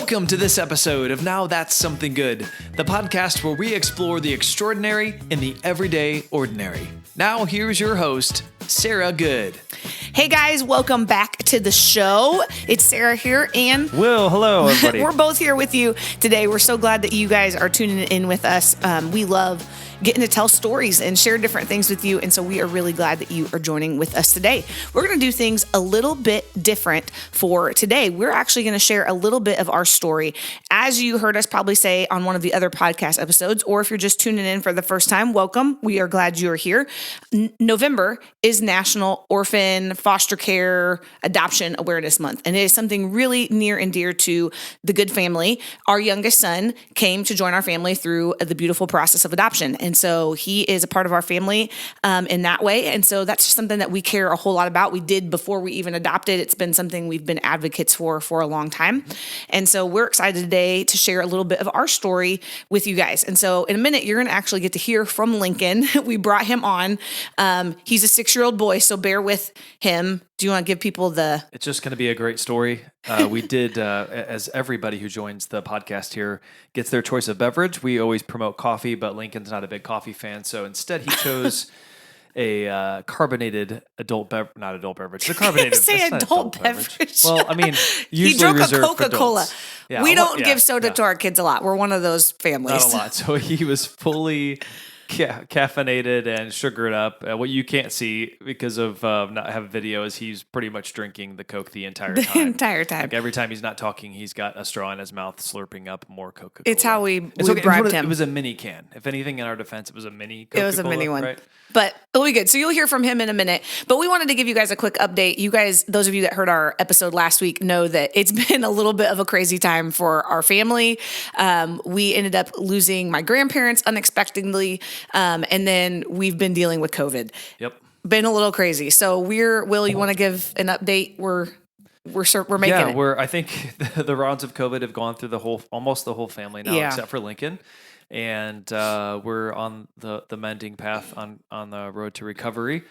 Welcome to this episode of Now That's Something Good, the podcast where we explore the extraordinary in the everyday ordinary. Now here's your host, Sarah Good. Hey guys, welcome back to the show. It's Sarah here and Will, hello everybody. We're both here with you today. We're so glad that you guys are tuning in with us. We love getting to tell stories and share different things with you. And so we are really glad that you are joining with us today. We're going to do things a little bit different for today. We're actually going to share a little bit of our story. As you heard us probably say on one of the other podcast episodes, or if you're just tuning in for the first time, welcome. We are glad you are here. November is National Orphan Foster Care Adoption Awareness Month. And it is something really near and dear to the Good family. Our youngest son came to join our family through the beautiful process of adoption. And so he is a part of our family in that way. And so that's just something that we care a whole lot about. We did before we even adopted. It's been something we've been advocates for a long time. And so we're excited today to share a little bit of our story with you guys. And so in a minute, you're going to actually get to hear from Lincoln. We brought him on. He's a 6-year-old boy, so bear with him. Do you want to give people the... It's just going to be a great story. We did, as everybody who joins the podcast here gets their choice of beverage, we always promote coffee, but Lincoln's not a big coffee fan. So instead he chose a carbonated not adult beverage. The carbonated say adult beverage. Well, I mean, usually he drunk reserved a Coca-Cola. Yeah, we don't give soda to our kids a lot. We're one of those families. Not a lot. So he was fully... caffeinated and sugared up. What you can't see because of not having video is he's pretty much drinking the Coke the entire time. Like every time he's not talking, he's got a straw in his mouth, slurping up more Coca-Cola. It's how we bribed him. It was a mini can. If anything, in our defense, it was a mini Coca-Cola. It was a mini one. Right? But it'll be good. So you'll hear from him in a minute. But we wanted to give you guys a quick update. You guys, those of you that heard our episode last week, know that it's been a little bit of a crazy time for our family. We ended up losing my grandparents unexpectedly. And then we've been dealing with COVID. Yep. Been a little crazy. So Will, you want to give an update? We're making it. I think the rounds of COVID have gone through almost the whole family now, except for Lincoln. And we're on the mending path on the road to recovery.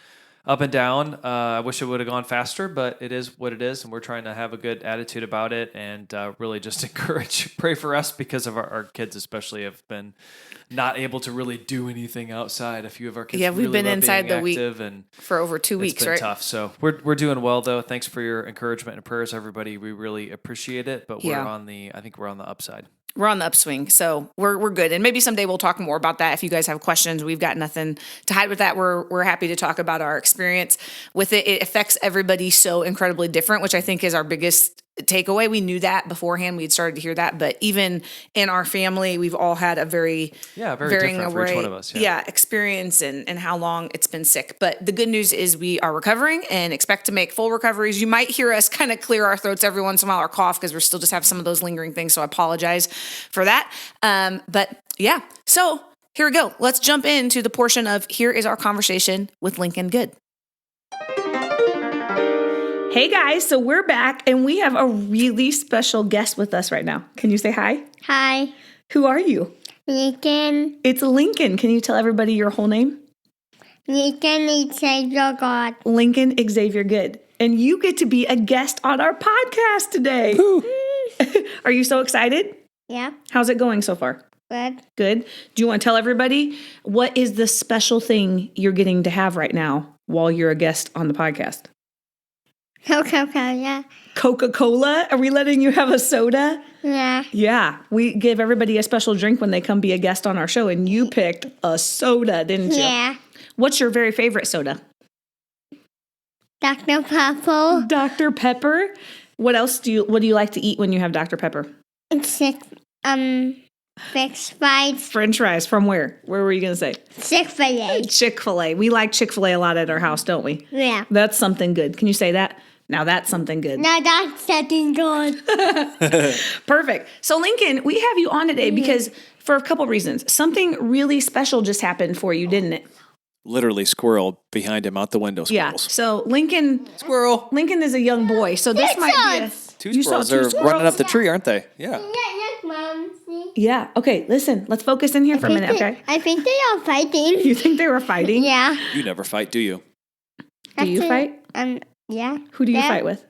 Up and down. I wish it would have gone faster, but it is what it is, and we're trying to have a good attitude about it and really just pray for us because of our kids especially have been not able to really do anything outside. A few of our kids we've been inside the week and for over 2 weeks, it's been tough. So we're doing well though. Thanks for your encouragement and prayers, everybody. We really appreciate it, but I think we're on the upside. We're on the upswing, so we're good. And maybe someday we'll talk more about that. If you guys have questions, we've got nothing to hide with that. We're happy to talk about our experience with it. It affects everybody so incredibly different, which I think is our biggest takeaway. We knew that beforehand. We'd started to hear that, but even in our family, we've all had a very varying different for each one of us. Experience and how long it's been sick. But the good news is we are recovering and expect to make full recoveries. You might hear us kind of clear our throats every once in a while or cough because we're still just have some of those lingering things. So I apologize for that. So here we go. Let's jump into the portion of here is our conversation with Lincoln Good. Hey guys, so we're back and we have a really special guest with us right now. Can you say hi? Hi. Who are you? Lincoln. It's Lincoln. Can you tell everybody your whole name? Lincoln Xavier Good. Lincoln Xavier Good. And you get to be a guest on our podcast today. Are you so excited? Yeah. How's it going so far? Good. Do you want to tell everybody what is the special thing you're getting to have right now while you're a guest on the podcast? Coca-Cola. Coca-Cola? Are we letting you have a soda? Yeah. Yeah. We give everybody a special drink when they come be a guest on our show, and you picked a soda, didn't you? Yeah. What's your very favorite soda? Dr. Pepper. Dr. Pepper? What else what do you like to eat when you have Dr. Pepper? French fries. French fries. From where? Where were you going to say? Chick-fil-A. Chick-fil-A. We like Chick-fil-A a lot at our house, don't we? Yeah. That's something good. Can you say that? Now that's something good. Now that's something good. Perfect. So Lincoln, we have you on today because for a couple reasons. Something really special just happened for you, didn't it? Literally squirrel behind him out the window. Yeah. Squirrels. So Lincoln is a young boy. So this might be two squirrels. They're running up the tree, aren't they? Yeah. Yeah. Okay. Listen. Let's focus in here for a minute. Okay. I think they are fighting. You think they were fighting? Yeah. You never fight, do you? Do you fight? Yeah. Who do you fight with?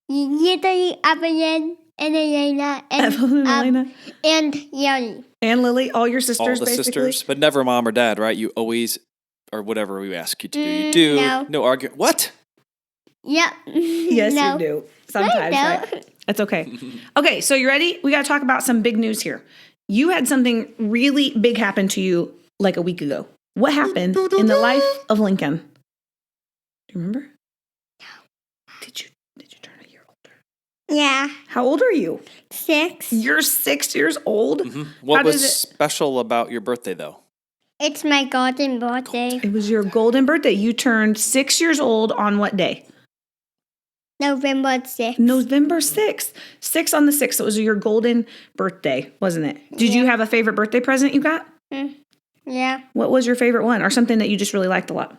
Usually Abilene and Elena, and Evelyn and Elena. and Yoni. And Lily, all your All sisters, the basically. sisters, but never mom or dad, right? You always, or whatever we ask you to do, you do. No. Argument. What? Yep. Yes, No. you do. Sometimes, No. right? That's okay. Okay, so you ready? We got to talk about some big news here. You had something really big happen to you like a week ago. What happened in the life of Lincoln? Do you remember? No. Did you turn a year older? Yeah. How old are you? 6. You're 6 years old? What How was does it- special about your birthday, though? It's my golden birthday. It was your golden birthday. You turned 6 years old on what day? November 6th. November 6th. 6 on the 6th. So it was your golden birthday, wasn't it? Did you have a favorite birthday present you got? Yeah. What was your favorite one or something that you just really liked a lot?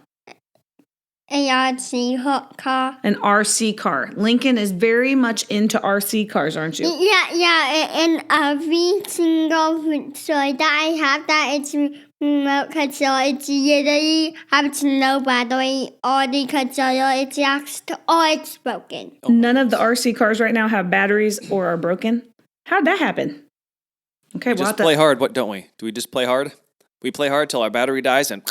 A RC hot car. An RC car. Lincoln is very much into RC cars, aren't you? Yeah, and every single toy that I have that it's remote control, it's literally has no battery or the controller, it's lost or it's broken. None of the RC cars right now have batteries or are broken. How'd that happen? Okay, We just play hard, what don't we? Do we just play hard? We play hard till our battery dies and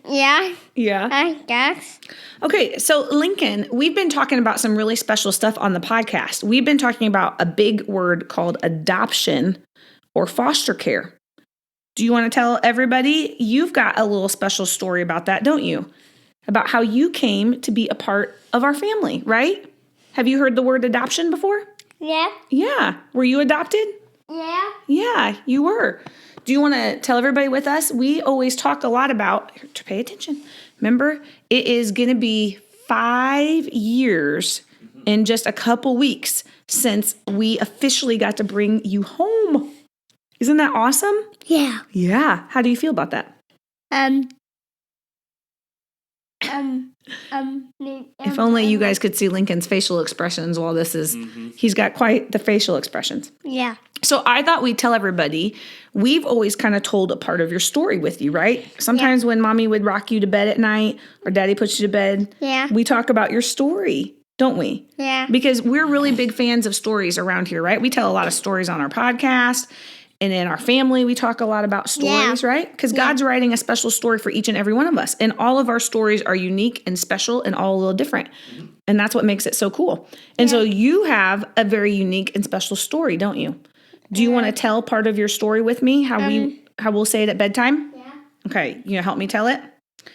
Yeah, yeah. I guess. Okay, so Lincoln, we've been talking about some really special stuff on the podcast. We've been talking about a big word called adoption or foster care. Do you want to tell everybody? You've got a little special story about that, don't you? About how you came to be a part of our family, right? Have you heard the word adoption before? Yeah. Yeah. Were you adopted? Yeah. Yeah, you were. Do you want to tell everybody with us? We always talk a lot about, to pay attention. Remember, it is going to be 5 years in just a couple weeks since we officially got to bring you home. Isn't that awesome? Yeah. Yeah. How do you feel about that? If only you guys could see Lincoln's facial expressions while this is, he's got quite the facial expressions. Yeah. So I thought we'd tell everybody, we've always kind of told a part of your story with you, right? Sometimes when mommy would rock you to bed at night or daddy puts you to bed, Yeah. we talk about your story, don't we? Yeah. Because we're really big fans of stories around here, right? We tell a lot of stories on our podcast. And in our family, we talk a lot about stories, right? Because God's writing a special story for each and every one of us. And all of our stories are unique and special and all a little different. And that's what makes it so cool. And so you have a very unique and special story, don't you? Do you want to tell part of your story with me? How we'll say it at bedtime? Yeah. Okay, you gonna help me tell it?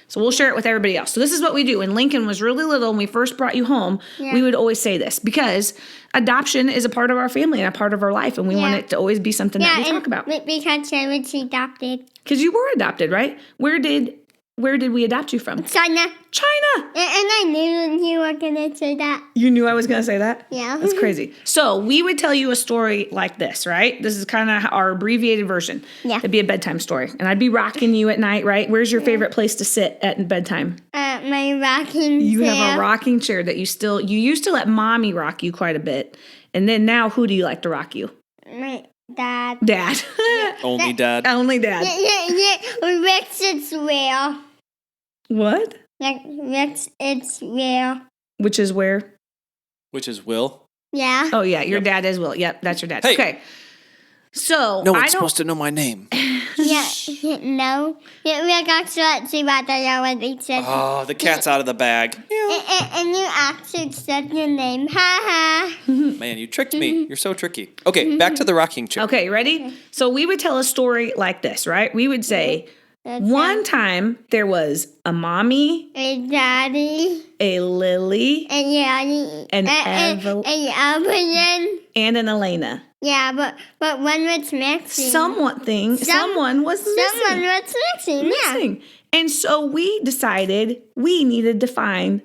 So we'll share it with everybody else. So this is what we do. When Lincoln was really little and we first brought you home, we would always say this because adoption is a part of our family and a part of our life, and we want it to always be something that we talk about. Because I was adopted. Because you were adopted, right? Where did we adopt you from? China. China. And I knew you were going to say that. You knew I was going to say that? Yeah. That's crazy. So we would tell you a story like this, right? This is kind of our abbreviated version. Yeah. It'd be a bedtime story. And I'd be rocking you at night, right? Where's your favorite place to sit at bedtime? My rocking You chair. have a rocking chair that you used to let mommy rock you quite a bit. And then now who do you like to rock you? My dad. Dad. only dad. Only dad. Yeah. Rex is real. What? Rex is real. Which is where? Which is Will. Yeah. Oh, yeah. Your dad is Will. Yep, that's your dad. Hey. Okay. So No I one's don't. supposed to know my name. Yeah. No. Yeah, we got to see what the what they said. Oh, the cat's out of the bag. And you actually said your name. Ha ha. Man, you tricked me. You're so tricky. Okay, back to the rocking chair. Okay, ready? So we would tell a story like this, right? We would say, one time there was a mommy, A daddy. a Lily, And Yanni. An and Evelyn. and an Elena. Yeah, but one was missing. Someone was Someone was missing. Yeah. missing. And so we decided we needed to find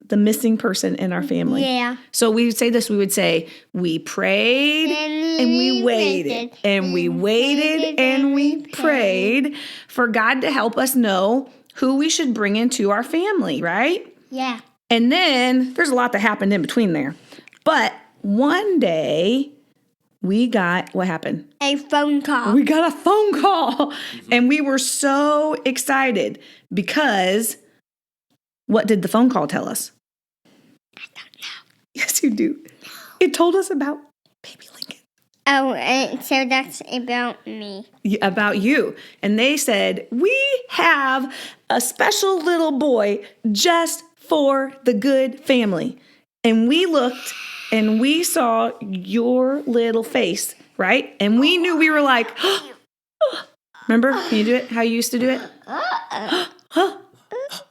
the missing person in our family. Yeah. So we would say this, we would say, we prayed and we waited and we waited and we prayed for God to help us know who we should bring into our family, right? Yeah. And then there's a lot that happened in between there. But one day we got, what happened? A phone call. We got a phone call and we were so excited because what did the phone call tell us? I don't know. Yes, you do. It told us about baby Lincoln. Oh, so that's about me. About you. And they said, we have a special little boy just for the good family. And we looked and we saw your little face, right? And we knew, we were like, remember? Can you do it? How you used to do it?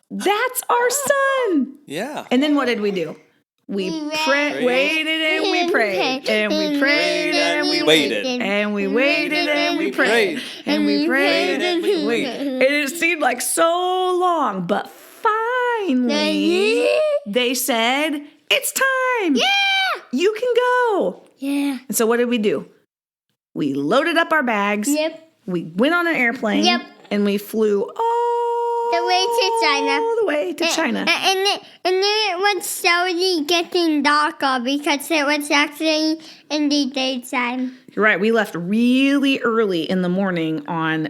That's our son. Yeah. And then what did we do? We waited and we prayed. And we prayed and we waited. And we waited and we prayed. And we prayed and we waited. And it seemed like so long. But finally, they said, it's time. Yeah. You can go. Yeah. And so what did we do? We loaded up our bags. Yep. We went on an airplane. Yep. And we flew all The way to China. the way to China. And then it was slowly getting darker because it was actually in the daytime. You're right. We left really early in the morning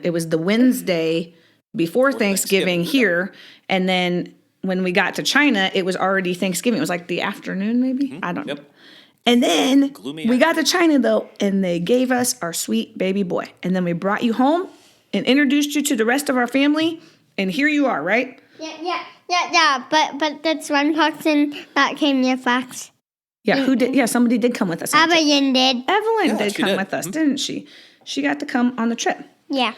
it was the Wednesday before Thanksgiving here. And then when we got to China, it was already Thanksgiving. It was like the afternoon, maybe? I don't know. And then we got to China, though, and they gave us our sweet baby boy. And then we brought you home and introduced you to the rest of our family. And here you are, right? Yeah. But that's one person that came near Fox. Yeah, who did? Yeah, somebody did come with us. Evelyn did. Evelyn did come with us, didn't she? She got to come on the trip. Yeah.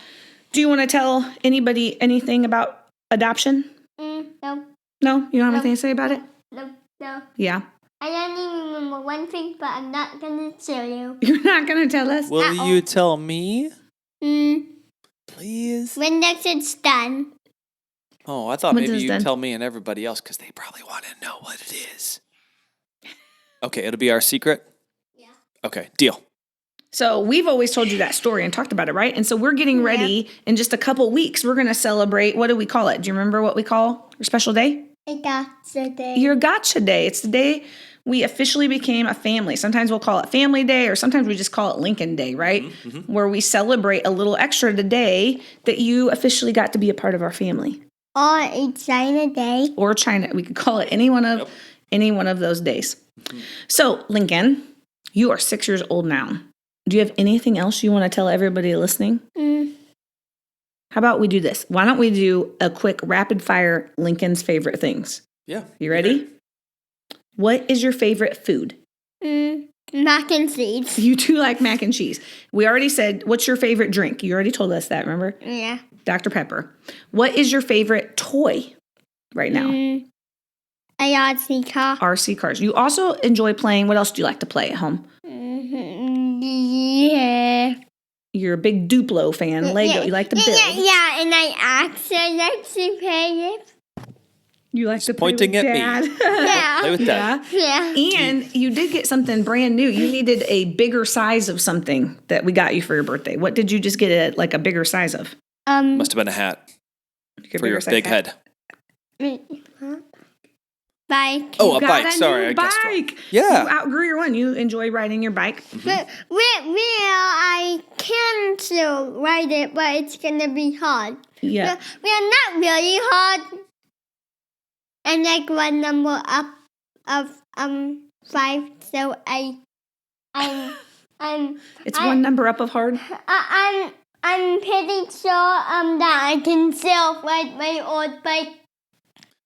Do you want to tell anybody anything about adoption? No. No? You don't have anything to say about it? No. Yeah. I only remember one thing, but I'm not going to tell you. You're not going to tell us? Will you tell me? Please? When next it's done. Oh, I thought When's maybe this you'd done? tell me and everybody else because they probably want to know what it is. Okay, it'll be our secret? Yeah. Okay, deal. So we've always told you that story and talked about it, right? And so we're getting ready in just a couple weeks. We're going to celebrate. What do we call it? Do you remember what we call our special day? Gotcha Day. Your Gotcha Day. It's the day we officially became a family. Sometimes we'll call it Family Day, or sometimes we just call it Lincoln Day, right? Mm-hmm. Where we celebrate a little extra today that you officially got to be a part of our family. Or a China Day. Or China. We could call it any one of those days. Mm-hmm. So, Lincoln, you are 6 years old now. Do you have anything else you want to tell everybody listening? How about we do this? Why don't we do a quick rapid fire Lincoln's favorite things? Yeah. You ready? What is your favorite food? Mac and cheese. You do like mac and cheese. We already said, what's your favorite drink? You already told us that, remember? Yeah. Dr. Pepper. What is your favorite toy right now? A RC car. RC cars. You also enjoy playing. What else do you like to play at home? Yeah. You're a big Duplo fan. Lego. Yeah. You like to build. Yeah, and I actually like to play it. You like to play pointing with at me. Dad. Yeah. Play with that. Yeah. And you did get something brand new. You needed a bigger size of something that we got you for your birthday. What did you just get like a bigger size of? Must have been a hat Your for your big head. Bike. Oh, a Got bike. a Sorry, new I guessed wrong. bike. Yeah. You outgrew your one. You enjoy riding your bike. Well, I can still ride it, but it's gonna be hard. Yeah. We are not really hard. And like one number up of 5, so It's one number up of hard. I'm pretty sure that I can still ride my old bike.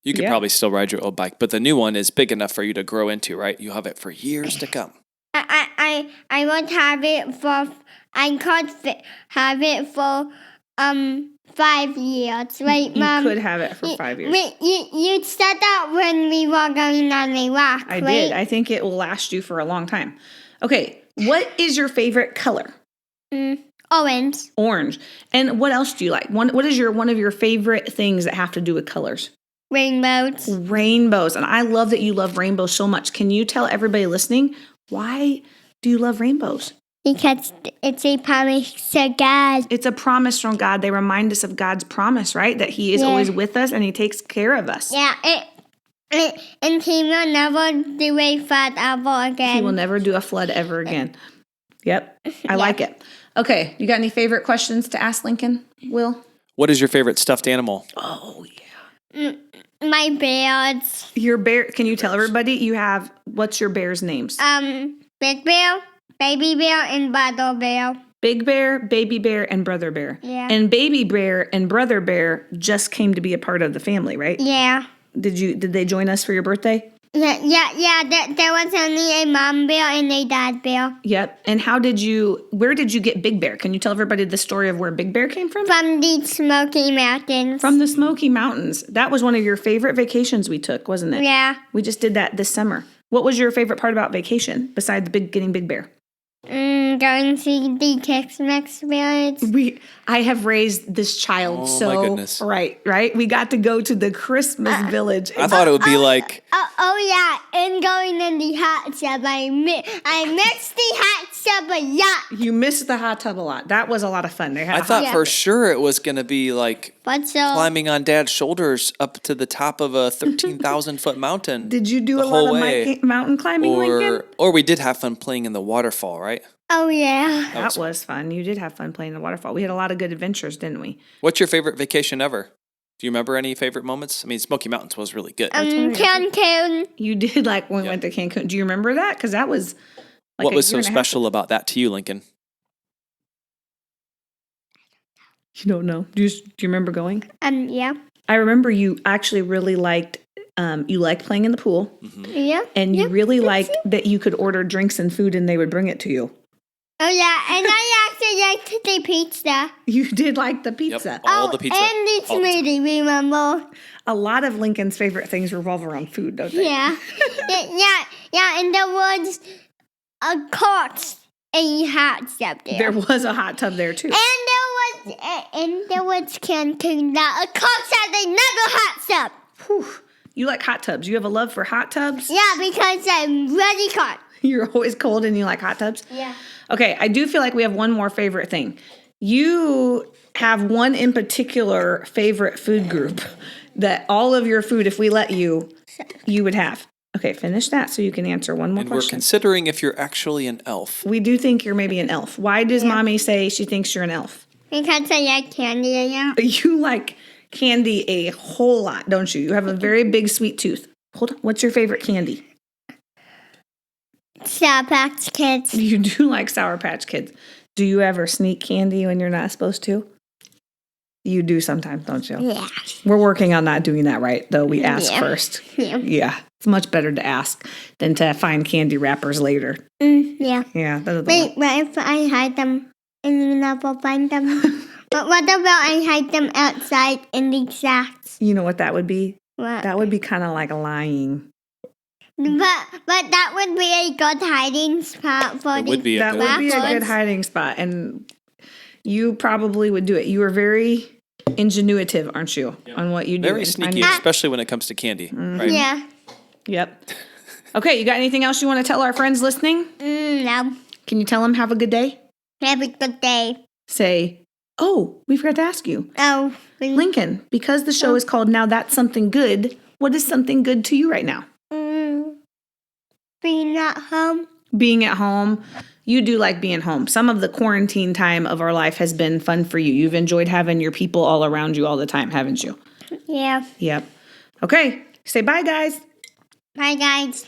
You could probably still ride your old bike, but the new one is big enough for you to grow into, right? You'll have it for years to come. I won't have it for. I could have it for 5 years, right, Mom? You could have it for 5 years. You said that when we were going on a walk, I right? did. I think it will last you for a long time. Okay. What is your favorite color? Orange. Orange. And what else do you like? What is one of your favorite things that have to do with colors? Rainbows. Rainbows. And I love that you love rainbows so much. Can you tell everybody listening, why do you love rainbows? Because it's a promise to God. It's a promise from God. They remind us of God's promise, right? That He is always with us and He takes care of us. Yeah, and He will never do a flood ever again. He will never do a flood ever again. Yep. I like it. Okay. You got any favorite questions to ask Lincoln, Will? What is your favorite stuffed animal? Oh, yeah. My bears. Your bear, can you tell everybody what's your bear's names? Big Bear, Baby Bear, and Brother Bear. Big Bear, Baby Bear, and Brother Bear. Yeah. And Baby Bear and Brother Bear just came to be a part of the family, right? Yeah. Did they join us for your birthday? Yeah. There was only a mom bear and a dad bear. Yep. And where did you get Big Bear? Can you tell everybody the story of where Big Bear came from? From the Smoky Mountains. From the Smoky Mountains. That was one of your favorite vacations we took, wasn't it? Yeah. We just did that this summer. What was your favorite part about vacation besides getting Big Bear? Going to the Tex-Mex village. I have raised this child my goodness. right. We got to go to the Christmas village. I thought it would be like And going in the hot tub. I mixed the hot tub a lot. You missed the hot tub a lot. That was a lot of fun. They had I a thought Yeah. for sure it was going to be like But so climbing on Dad's shoulders up to the top of a 13,000-foot mountain. Did you do the a whole lot way. of mountain climbing, Lincoln? Or we did have fun playing in the waterfall, right? Oh yeah. That was fun. You did have fun playing in the waterfall. We had a lot of good adventures, didn't we? What's your favorite vacation ever? Do you remember any favorite moments? I mean, Smoky Mountains was really good. Cancun. You did like when we went to Cancun. Do you remember that? Because that was like What a was year so and a half special about that to you, Lincoln? You don't know. Do you remember going? Yeah. I remember you actually really liked playing in the pool, Yeah. and you really liked that you could order drinks and food and they would bring it to you. Oh yeah, and I actually liked the pizza. You did like the pizza. Yep, all the pizza. And the all the time. smoothie, remember? A lot of Lincoln's favorite things revolve around food, don't they? Yeah. yeah, and there was a cart and a hot tub there. There was a hot tub there too. And there was Cancun that a cart had another hot tub. Whew. You like hot tubs. You have a love for hot tubs. Yeah, because I'm really hot. You're always cold and you like hot tubs. Yeah. Okay, I do feel like we have one more favorite thing. You have one in particular favorite food group that all of your food, if we let you, you would have. Okay, finish that so you can answer one more And we're question. considering if you're actually an elf. We do think you're maybe an elf. Why does mommy say she thinks you're an elf? Because I like candy a lot. You like candy a whole lot, don't you? You have a very big sweet tooth. Hold on. What's your favorite candy? Sour Patch Kids. You do like Sour Patch Kids. Do you ever sneak candy when you're not supposed to? You do sometimes, don't you? Yeah. We're working on not doing that, right? Though we ask Yeah. first. Yeah. Yeah. It's much better to ask than to find candy wrappers later. Yeah. Yeah. Wait, what if I hide them and you never find them? But what about I hide them outside in the sacks? You know what that would be? What? That would be kind of like lying. But that would be a good hiding spot for It the would be a That good would be a rappers. good hiding spot. And you probably would do it. You are very ingenuitive, aren't you, on what you do? Very and sneaky, find- especially when it comes to candy, right? Yeah. Yep. Okay, you got anything else you want to tell our friends listening? No. Can you tell them have a good day? Have a good day. Say, oh, we forgot to ask you. Oh. Lincoln, because the show is called Now That's Something Good, what is something good to you right now? Being at home. Being at home. You do like being home. Some of the quarantine time of our life has been fun for you. You've enjoyed having your people all around you all the time, haven't you? Yeah. Yep. Okay, say bye, guys. Bye, guys.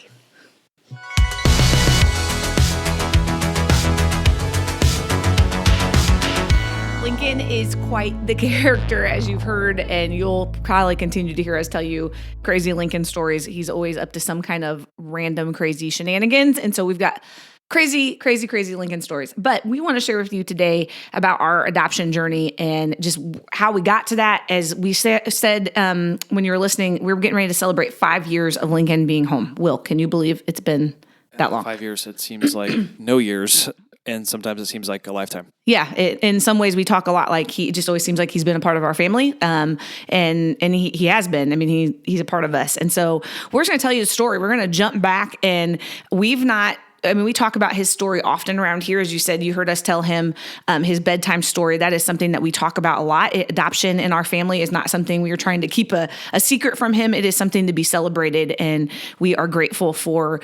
Lincoln is quite the character, as you've heard, and you'll probably continue to hear us tell you crazy Lincoln stories. He's always up to some kind of random crazy shenanigans, and so we've got crazy Lincoln stories. But we want to share with you today about our adoption journey and just how we got to that. As we said when you were listening, we were getting ready to celebrate 5 years of Lincoln being home. Will, can you believe it's been that long? 5 years, it seems like no years, and sometimes it seems like a lifetime. Yeah, in some ways we talk a lot like he just always seems like he's been a part of our family, and he has been. I mean, he's a part of us, and so we're just going to tell you the story. We're going to jump back, and we talk about his story often around here. As you said, you heard us tell him his bedtime story. That is something that we talk about a lot. Adoption in our family is not something we are trying to keep a secret from him. It is something to be celebrated, and we are grateful for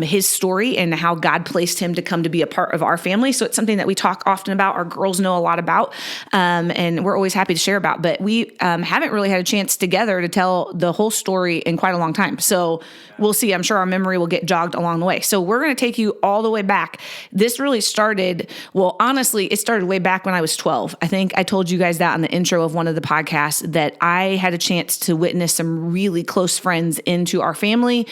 his story and how God placed him to come to be a part of our family. So it's something that we talk often about. Our girls know a lot about, and we're always happy to share about. But we haven't really had a chance together to tell the whole story in quite a long time. So we'll see. I'm sure our memory will get jogged along the way. So we're going to take you you all the way back. This really started, well, honestly, it started way back when I was 12. I think I told you guys that on the intro of one of the podcasts, that I had a chance to witness some really close friends into our family,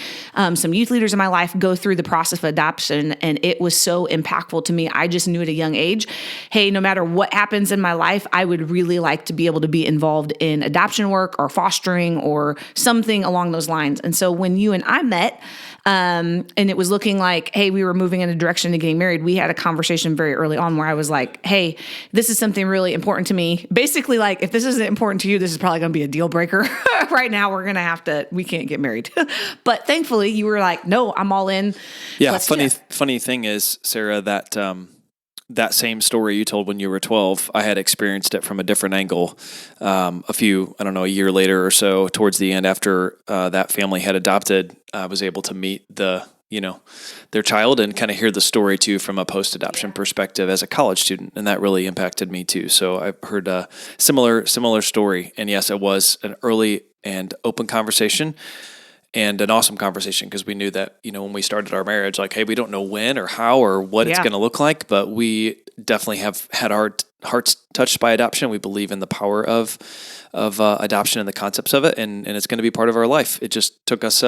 some youth leaders in my life go through the process of adoption. And it was so impactful to me. I just knew at a young age, hey, no matter what happens in my life, I would really like to be able to be involved in adoption work or fostering or something along those lines. And so when you and I met, and it was looking like, hey, we were moving in a direction to getting married, we had a conversation very early on where I was like, hey, this is something really important to me. Basically, like, if this isn't important to you, this is probably going to be a deal breaker. Right now, we can't get married. But thankfully, you were like, no, I'm all in. Yeah, funny thing is, Sarah, that that same story you told when you were 12, I had experienced it from a different angle. A year later or so, towards the end, after that family had adopted, I was able to meet their child and kind of hear the story too from a post-adoption perspective as a college student, and that really impacted me too. So I heard a similar story, and yes, it was an early and open conversation. And an awesome conversation, because we knew that, when we started our marriage, like, hey, we don't know when or how or what it's going to look like, but we definitely have had our hearts touched by adoption. We believe in the power of adoption and the concepts of it, and it's going to be part of our life. It just took us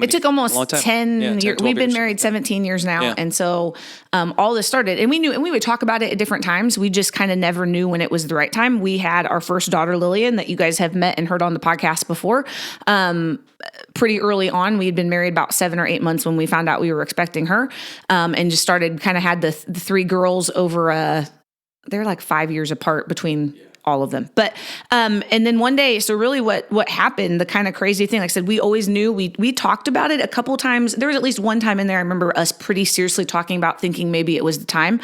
it took almost 10 years. We've been married 17 years now. Yeah. And so all this started, and we would talk about it at different times. We just kind of never knew when it was the right time. We had our first daughter, Lillian, that you guys have met and heard on the podcast before. Pretty early on, we had been married about 7 or 8 months when we found out we were expecting her, and just had the three girls over, they're like 5 years apart between all of them. But, and then one day, so really what happened, the kind of crazy thing, like I said, we always knew, we talked about it a couple of times. There was at least one time in there, I remember us pretty seriously talking about thinking maybe it was the time.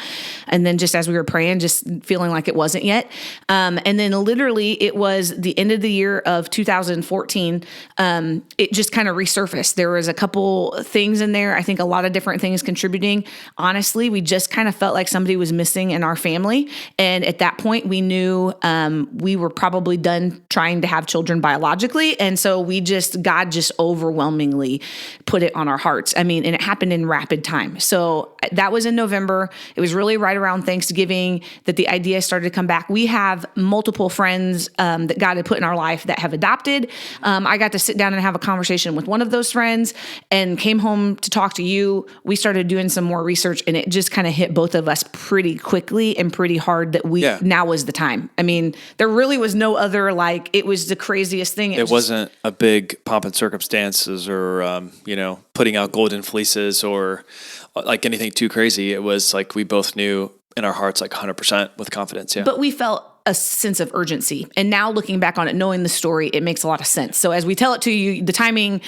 And then just as we were praying, just feeling like it wasn't yet. And then literally it was the end of the year of 2014. It just kind of resurfaced. There was a couple things in there. I think a lot of different things contributing. Honestly, we just kind of felt like somebody was missing in our family. And at that point we knew, we were probably done trying to have children biologically. And so God just overwhelmingly put it on our hearts. I mean, and it happened in rapid time. So that was in November. It was really right around Thanksgiving that the idea started to come back. We have multiple friends that God had put in our life that have adopted. I got to sit down and have a conversation with one of those friends and came home to talk to you. We started doing some more research, and it just kind of hit both of us pretty quickly and pretty hard that now was the time. I mean, there really was no other, it was the craziest thing. It wasn't a big pomp and circumstances or, putting out golden fleeces or like anything too crazy. It was like we both knew in our hearts, 100% with confidence. Yeah. But we felt a sense of urgency. And now looking back on it, knowing the story, it makes a lot of sense. So as we tell it to you, the timing,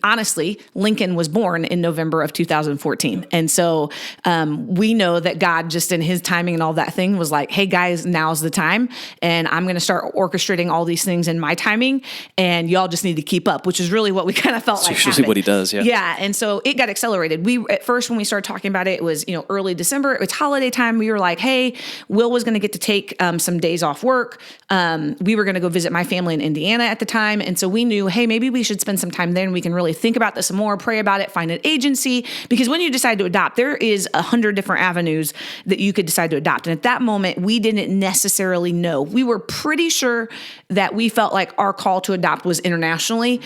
honestly, Lincoln was born in November of 2014. And so we know that God just in his timing and all that thing was like, hey guys, now's the time. And I'm going to start orchestrating all these things in my timing. And y'all just need to keep up, which is really what we kind of felt like. Usually what he does. Yeah. Yeah. And so it got accelerated. At first, when we started talking about it, it was, early December, it was holiday time. We were like, hey, Will was going to get to take some days off work. We were going to go visit my family in Indiana at the time. And so we knew, hey, maybe we should spend some time there and we can really think about this some more, pray about it, find an agency. Because when you decide to adopt, there is 100 different avenues that you could decide to adopt. And at that moment, we didn't necessarily know. We were pretty sure that we felt like our call to adopt was internationally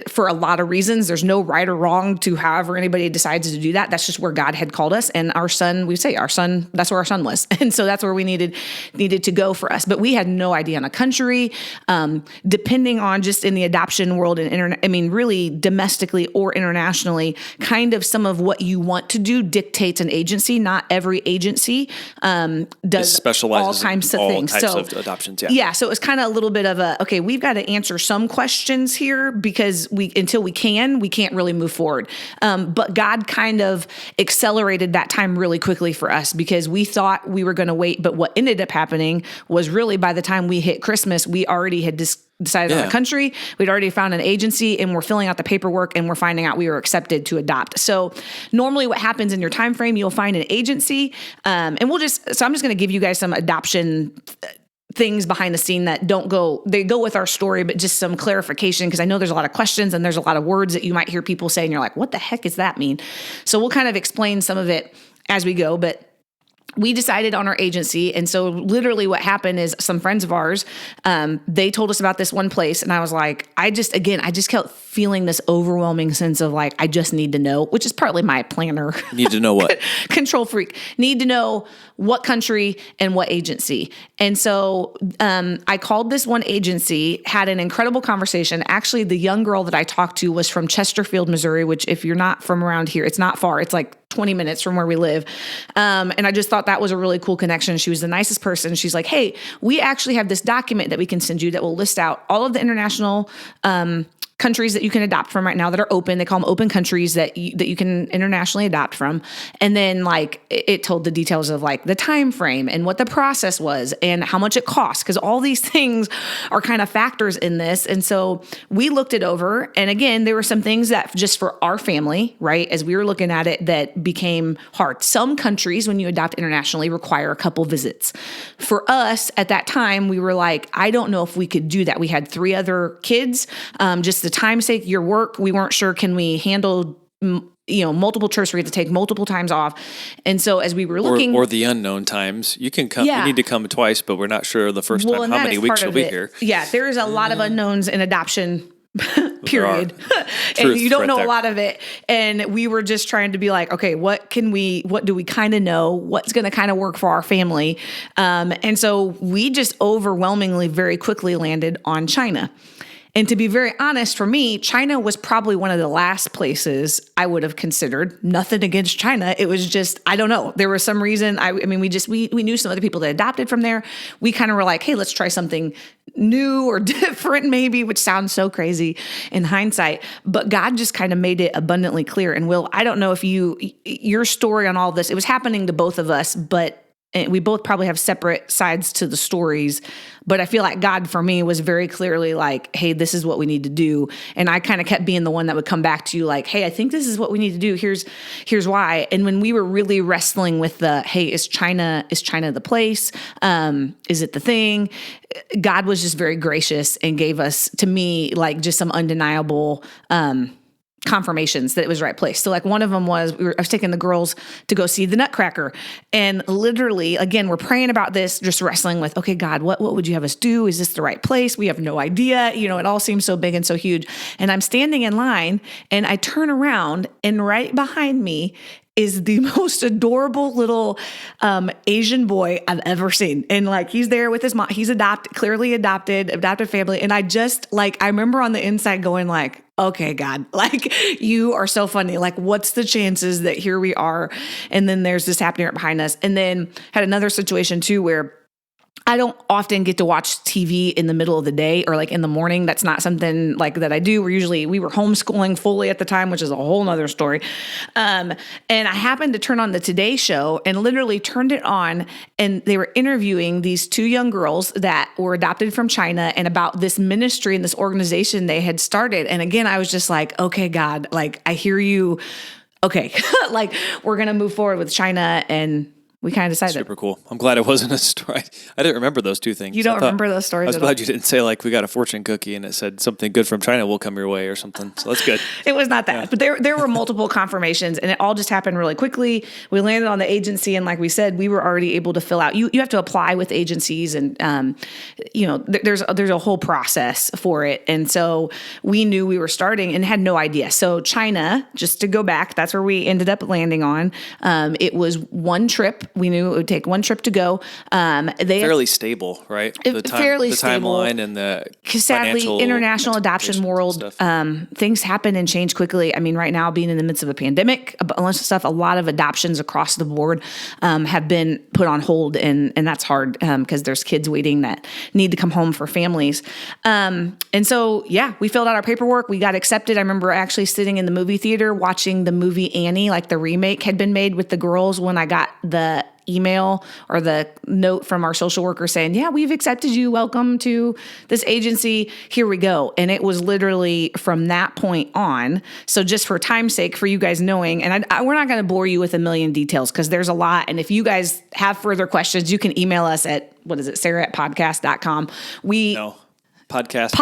for a lot of reasons. There's no right or wrong to however anybody decides to do that. That's just where God had called us. And our son, that's where our son was. And so that's where we needed to go for us. But we had no idea on a country, depending on just in the adoption world and really domestically or internationally, kind of some of what you want to do dictates an agency. Not every agency does all kinds of things. Of adoptions. Yeah. Yeah. So it was kind of a little bit of okay, we've got to answer some questions here because until we can't really move forward. But God kind of accelerated that time really quickly for us because we thought we were going to wait. But what ended up happening was really by the time we hit Christmas, we already had decided on a country. We'd already found an agency and we're filling out the paperwork and we're finding out we were accepted to adopt. So normally what happens in your time frame, you'll find an agency. I'm just going to give you guys some adoption things behind the scene that they go with our story, but just some clarification, because I know there's a lot of questions and there's a lot of words that you might hear people say and you're like, what the heck does that mean? So we'll kind of explain some of it as we go, but we decided on our agency. And so literally what happened is some friends of ours, they told us about this one place. And I was like, I just kept feeling this overwhelming sense of like, I just need to know, which is partly my planner. Need to know what? Control freak. Need to know what country and what agency. And so I called this one agency, had an incredible conversation. Actually, the young girl that I talked to was from Chesterfield, Missouri, which if you're not from around here, it's not far. It's like 20 minutes from where we live. And I just thought that was a really cool connection. She was the nicest person. She's like, hey, we actually have this document that we can send you that will list out all of the international countries that you can adopt from right now that are open. They call them open countries that you can internationally adopt from. And then like it told the details of like the time frame and what the process was and how much it costs, because all these things are kind of factors in this. And so we looked it over. And again, there were some things that just for our family, right, as we were looking at it, that became hard. Some countries, when you adopt internationally, require a couple visits. For us at that time, we were like, I don't know if we could do that. We had 3 other kids, just the time's sake, your work, we weren't sure, can we handle, multiple trips where we had to take multiple times off. And so as we were looking, or the unknown times, you can come, you need to come twice, but we're not sure the first time how many weeks you'll be here. Yeah. There's a lot of unknowns in adoption. Period. And you don't know a lot of it. And we were just trying to be like, okay, what do we kind of know? What's going to kind of work for our family? And so we just overwhelmingly very quickly landed on China. And to be very honest, for me, China was probably one of the last places I would have considered. Nothing against China. It was just, I don't know. There was some reason. We knew some other people that adopted from there. We kind of were like, hey, let's try something new or different maybe, which sounds so crazy in hindsight. But God just kind of made it abundantly clear. And Will, I don't know if your story on all this, it was happening to both of us, but we both probably have separate sides to the stories, but I feel like God for me was very clearly like, hey, this is what we need to do. And I kind of kept being the one that would come back to you like, hey, I think this is what we need to do. Here's why. And when we were really wrestling with the, hey, is China the place? Is it the thing? God was just very gracious and gave us, to me, like just some undeniable, confirmations that it was the right place. So like one of them was, I was taking the girls to go see the Nutcracker, and literally, again, we're praying about this, just wrestling with, okay, God, what would you have us do? Is this the right place? We have no idea. It all seems so big and so huge. And I'm standing in line and I turn around and right behind me is the most adorable little Asian boy I've ever seen. And like, he's there with his mom, he's clearly adopted family. And I just like, I remember on the inside going like, okay, God, like you are so funny. Like, what's the chances that here we are? And then there's this happening right behind us. And then had another situation too, where I don't often get to watch TV in the middle of the day or like in the morning. That's not something like that I do. We were homeschooling fully at the time, which is a whole nother story. And I happened to turn on the Today Show and literally turned it on, and they were interviewing these 2 young girls that were adopted from China and about this ministry and this organization they had started. And again, I was just like, okay, God, like I hear you. Okay. Like we're going to move forward with China, and we kind of decided. Super cool. I'm glad it wasn't a story. I didn't remember those 2 things. You don't remember those stories? I was glad you didn't say like we got a fortune cookie and it said something good from China will come your way or something. So that's good. It was not that, yeah. But there were multiple confirmations, and it all just happened really quickly. We landed on the agency, and like we said, we were already able to fill out. You have to apply with agencies, and there's a whole process for it. And so we knew we were starting and had no idea. So China, just to go back, that's where we ended up landing on. It was one trip. We knew it would take one trip to go. Fairly stable, right? Fairly stable. Timeline and the sadly, international adoption world, things happen and change quickly. I mean, right now, being in the midst of a pandemic, a bunch of stuff, a lot of adoptions across the board have been put on hold, and that's hard because there's kids waiting that need to come home for families. And so, yeah, we filled out our paperwork. We got accepted. I remember actually sitting in the movie theater watching the movie Annie, like the remake had been made with the girls, when I got the email or the note from our social worker saying, yeah, we've accepted you. Welcome to this agency. Here we go. And it was literally from that point on. So just for time's sake, for you guys knowing, and we're not going to bore you with a million details because there's a lot. And if you guys have further questions, you can email us at, sarah@podcast.com. Podcast.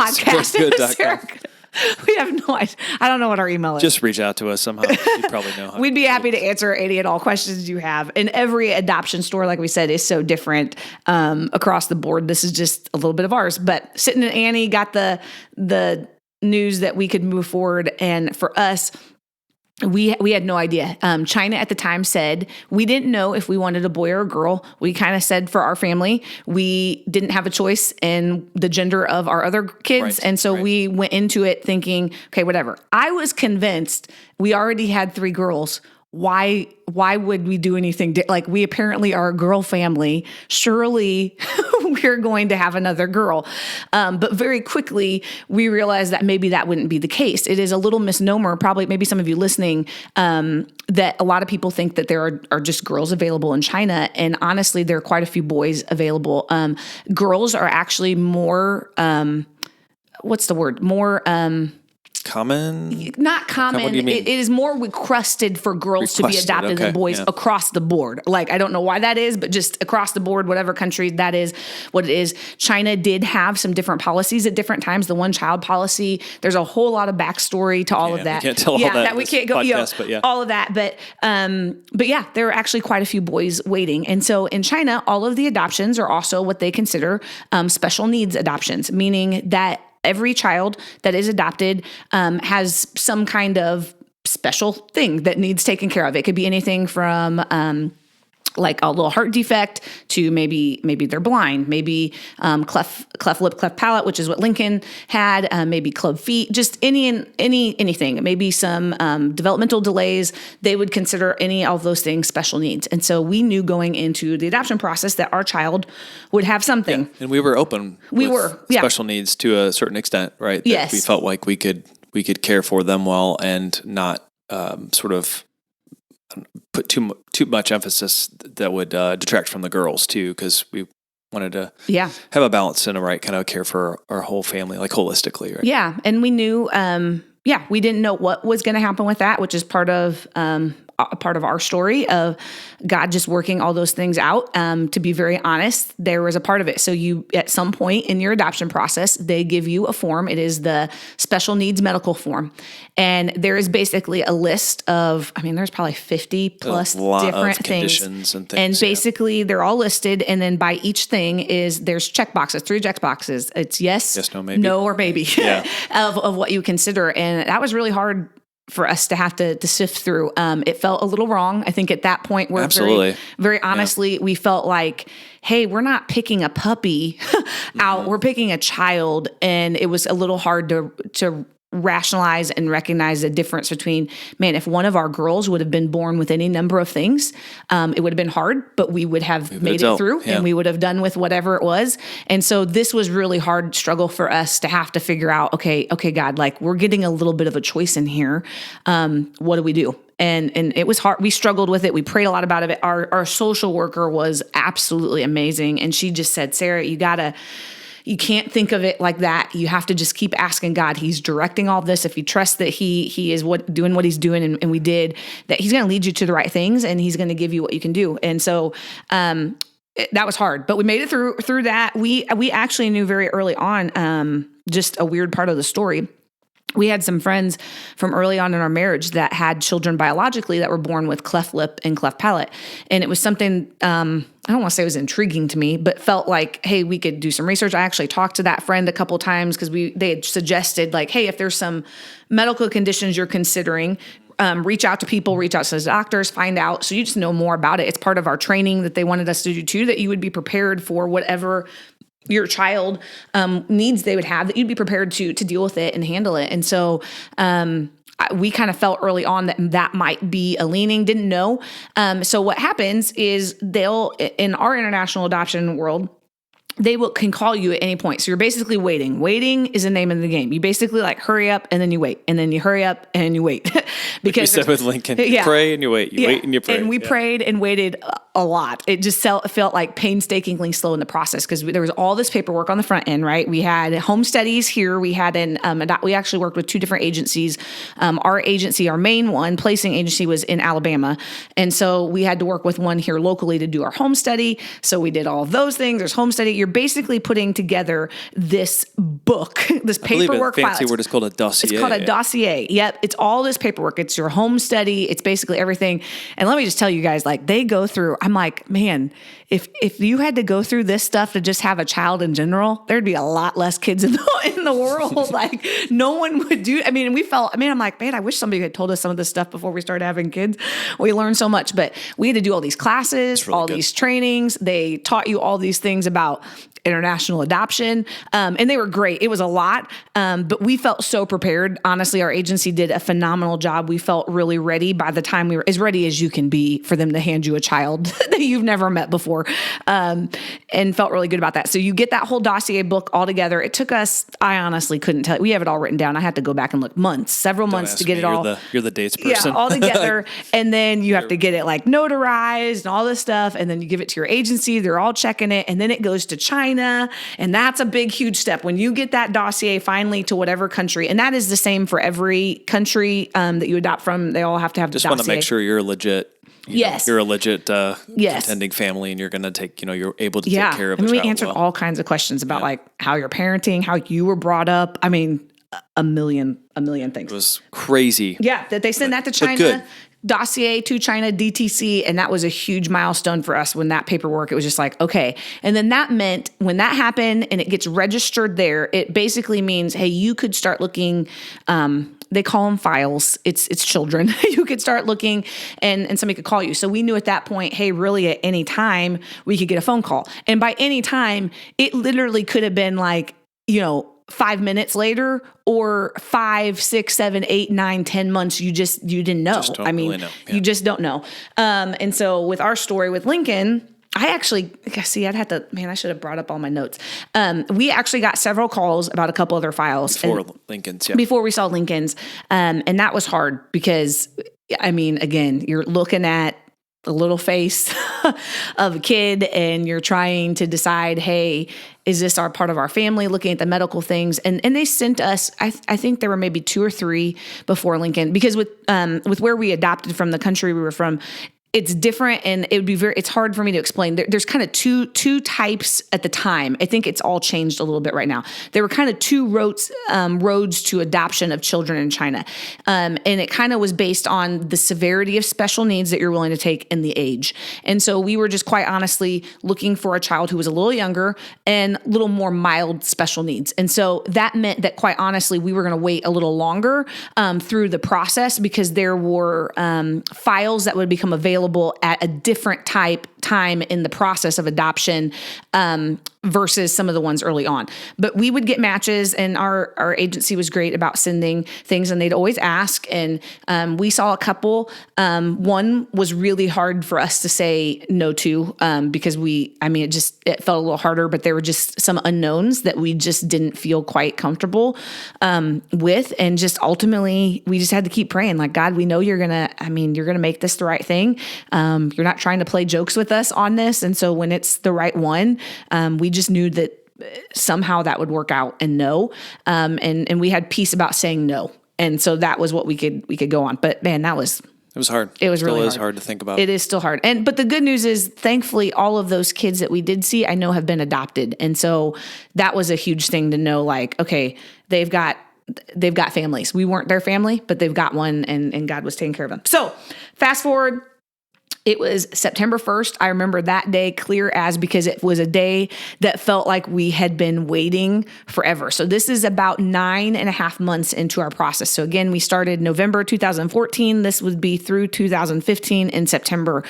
We have no idea. I don't know what our email is. Just reach out to us somehow. You probably know how. We'd be happy to answer any and all questions you have. And every adoption store, like we said, is so different across the board. This is just a little bit of ours. But Sitting and Annie got the news that we could move forward. And for us, we had no idea. China at the time said we didn't know if we wanted a boy or a girl. We kind of said for our family, we didn't have a choice in the gender of our other kids. Right, and so we went into it thinking, okay, whatever. I was convinced we already had 3 girls. Why would we do anything? Like, we apparently are a girl family. Surely we're going to have another girl. But very quickly, we realized that maybe that wouldn't be the case. It is a little misnomer, probably maybe some of you listening, that a lot of people think that there are just girls available in China. And honestly, there are quite a few boys available. Girls are actually more, what's the word? More... common? Not common. What do you mean? It is more requested for girls to be adopted than boys across the board. Like, I don't know why that is, but just across the board, whatever country that is, what it is. China did have some different policies at different times. The one-child policy. There's a whole lot of backstory to all of that. We can't tell all that. We can't go. Podcast, all of that. But yeah, there are actually quite a few boys waiting. And so in China, all of the adoptions are also what they consider special needs adoptions, meaning that every child that is adopted has some kind of special thing that needs taken care of. It could be anything from like a little heart defect to maybe they're blind, maybe cleft lip, cleft palate, which is what Lincoln had, maybe club feet, just anything. Maybe some developmental delays. They would consider any of those things special needs. And so we knew going into the adoption process that our child would have something. Yeah. And we were open. With special needs to a certain extent, right? That yes. We felt like we could care for them well and not sort of put too much emphasis that would detract from the girls too, because we wanted to have a balance and a right kind of care for our whole family, like holistically, right? Yeah, and we knew, we didn't know what was going to happen with that, which is part of our story of God just working all those things out. To be very honest, there was a part of it. So you, at some point in your adoption process, they give you a form. It is the special needs medical form. And there is basically a list of, there's probably 50 plus different things. And basically they're all listed. And then by each thing there's check boxes, 3 check boxes. It's yes, no, maybe. No, or maybe of what you consider. And that was really hard for us to have to sift through. It felt a little wrong. I think at that point, we're very honestly, we felt like, hey, we're not picking a puppy out. We're picking a child. And it was a little hard to rationalize and recognize the difference between, if one of our girls would have been born with any number of things, it would have been hard, but we would have made it through and we would have done with whatever it was. And so this was really hard struggle for us to have to figure out, okay, God, like, we're getting a little bit of a choice in here. What do we do? And it was hard. We struggled with it. We prayed a lot about it. Our social worker was absolutely amazing. And she just said, Sarah, you can't think of it like that. You have to just keep asking God. He's directing all this. If you trust that he is doing what he's doing, and we did, that he's going to lead you to the right things and he's going to give you what you can do. And so that was hard, but we made it through that. We actually knew very early on, just a weird part of the story. We had some friends from early on in our marriage that had children biologically that were born with cleft lip and cleft palate. And it was something, I don't want to say it was intriguing to me, but felt like, hey, we could do some research. I actually talked to that friend a couple times because they had suggested, like, hey, if there's some medical conditions you're considering, reach out to people, reach out to doctors, find out. So you just know more about it. It's part of our training that they wanted us to do too, that you would be prepared for whatever your child needs they would have, that you'd be prepared to deal with it and handle it. And so we kind of felt early on that might be a leaning, didn't know. So what happens is in our international adoption world, they can call you at any point. So you're basically waiting. Waiting is the name of the game. You basically like hurry up and then you wait, and then you hurry up and you wait. Because you said with Lincoln, you pray and you wait. You wait and you pray. And we prayed and waited a lot. It just felt like painstakingly slow in the process because there was all this paperwork on the front end, right? We had home studies here. We had we actually worked with 2 different agencies. Our agency, our main one, placing agency, was in Alabama. And so we had to work with one here locally to do our home study. So we did all of those things. There's home study. You're basically putting together this book, this paperwork file. Fancy word is called a dossier. It's called a dossier. Yep. It's all this paperwork. It's your home study. It's basically everything. And let me just tell you guys, like, they go through, I'm like, man, if you had to go through this stuff to just have a child in general, there'd be a lot less kids in the world. Like, no one would do, I'm like, man, I wish somebody had told us some of this stuff before we started having kids. We learned so much, but we had to do all these classes, really these trainings. They taught you all these things about international adoption. And they were great. It was a lot. But we felt so prepared. Honestly, our agency did a phenomenal job. We felt really ready by the time we were as ready as you can be for them to hand you a child that you've never met before. And felt really good about that. So you get that whole dossier book all together. It took us, I honestly couldn't tell. We have it all written down. I had to go back and look several months to get it all. You're the dates person. Yeah, all together. And then you have to get it like notarized and all this stuff. And then you give it to your agency. They're all checking it. And then it goes to China. And that's a big, huge step. When you get that dossier finally to whatever country, and that is the same for every country that you adopt from, they all have to have the dossier. Just want to make sure you're legit. You're a legit contending family, and you're going to take, you're able to take care of the child. We answered all kinds of questions about like how you're parenting, how you were brought up. I mean, a million things. It was crazy. Yeah, that they send that to China. Dossier to China, DTC, and that was a huge milestone for us when that paperwork, it was just like, okay. And then that meant when that happened and it gets registered there, it basically means, hey, you could start looking, they call them files. It's children. You could start looking and somebody could call you. So we knew at that point, hey, really at any time we could get a phone call. And by any time, it literally could have been like, 5 minutes later or 5, 6, 7, 8, 9, 10 months. You didn't know. Really know. Yeah. You just don't know. And so with our story with Lincoln, I should have brought up all my notes. We actually got several calls about a couple other files. Before we saw Lincoln's. And that was hard because, again, you're looking at the little face of a kid and you're trying to decide, hey, is this our part of our family, looking at the medical things? And they sent us, I think there were maybe 2 or 3 before Lincoln, because with where we adopted from, the country we were from, it's different, and it would be it's hard for me to explain. There's kind of two types at the time. I think it's all changed a little bit right now. There were kind of 2 roads to adoption of children in China. And it kind of was based on the severity of special needs that you're willing to take and the age. And so we were just quite honestly looking for a child who was a little younger and a little more mild special needs. And so that meant that quite honestly, we were going to wait a little longer through the process, because there were files that would become available at a different time in the process of adoption versus some of the ones early on. But we would get matches, and our agency was great about sending things, and they'd always ask. And we saw a couple. One was really hard for us to say no to because it felt a little harder, but there were just some unknowns that we just didn't feel quite comfortable with. And just ultimately, we just had to keep praying, like, God, we know you're going to make this the right thing. You're not trying to play jokes with us on this. And so when it's the right one, we just knew that somehow that would work out, and no. And we had peace about saying no. And so that was what we could go on. But man, it was hard. It was really hard. It is hard to think about. It is still hard. But the good news is, thankfully, all of those kids that we did see, I know have been adopted. And so that was a huge thing to know, like, okay, they've got families. We weren't their family, but they've got one, and God was taking care of them. So fast forward. It was September 1st. I remember that day clear as, because it was a day that felt like we had been waiting forever. So this is about 9.5 months into our process. So again, we started November 2014. This would be through 2015 in September.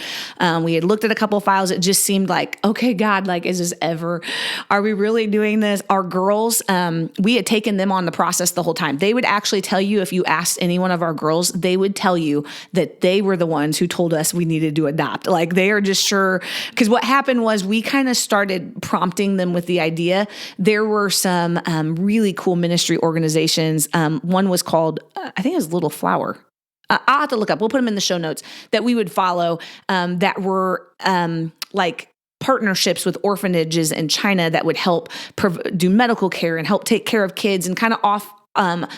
We had looked at a couple of files. It just seemed like, okay, God, like, is this ever? Are we really doing this? Our girls, we had taken them on the process the whole time. They would actually tell you, if you asked any one of our girls, they would tell you that they were the ones who told us we needed to do to adopt. Like they are just sure, because what happened was we kind of started prompting them with the idea. There were some really cool ministry organizations. One was called, I think it was Little Flower. I'll have to look up. We'll put them in the show notes that we would follow that were like partnerships with orphanages in China that would help do medical care and help take care of kids and kind of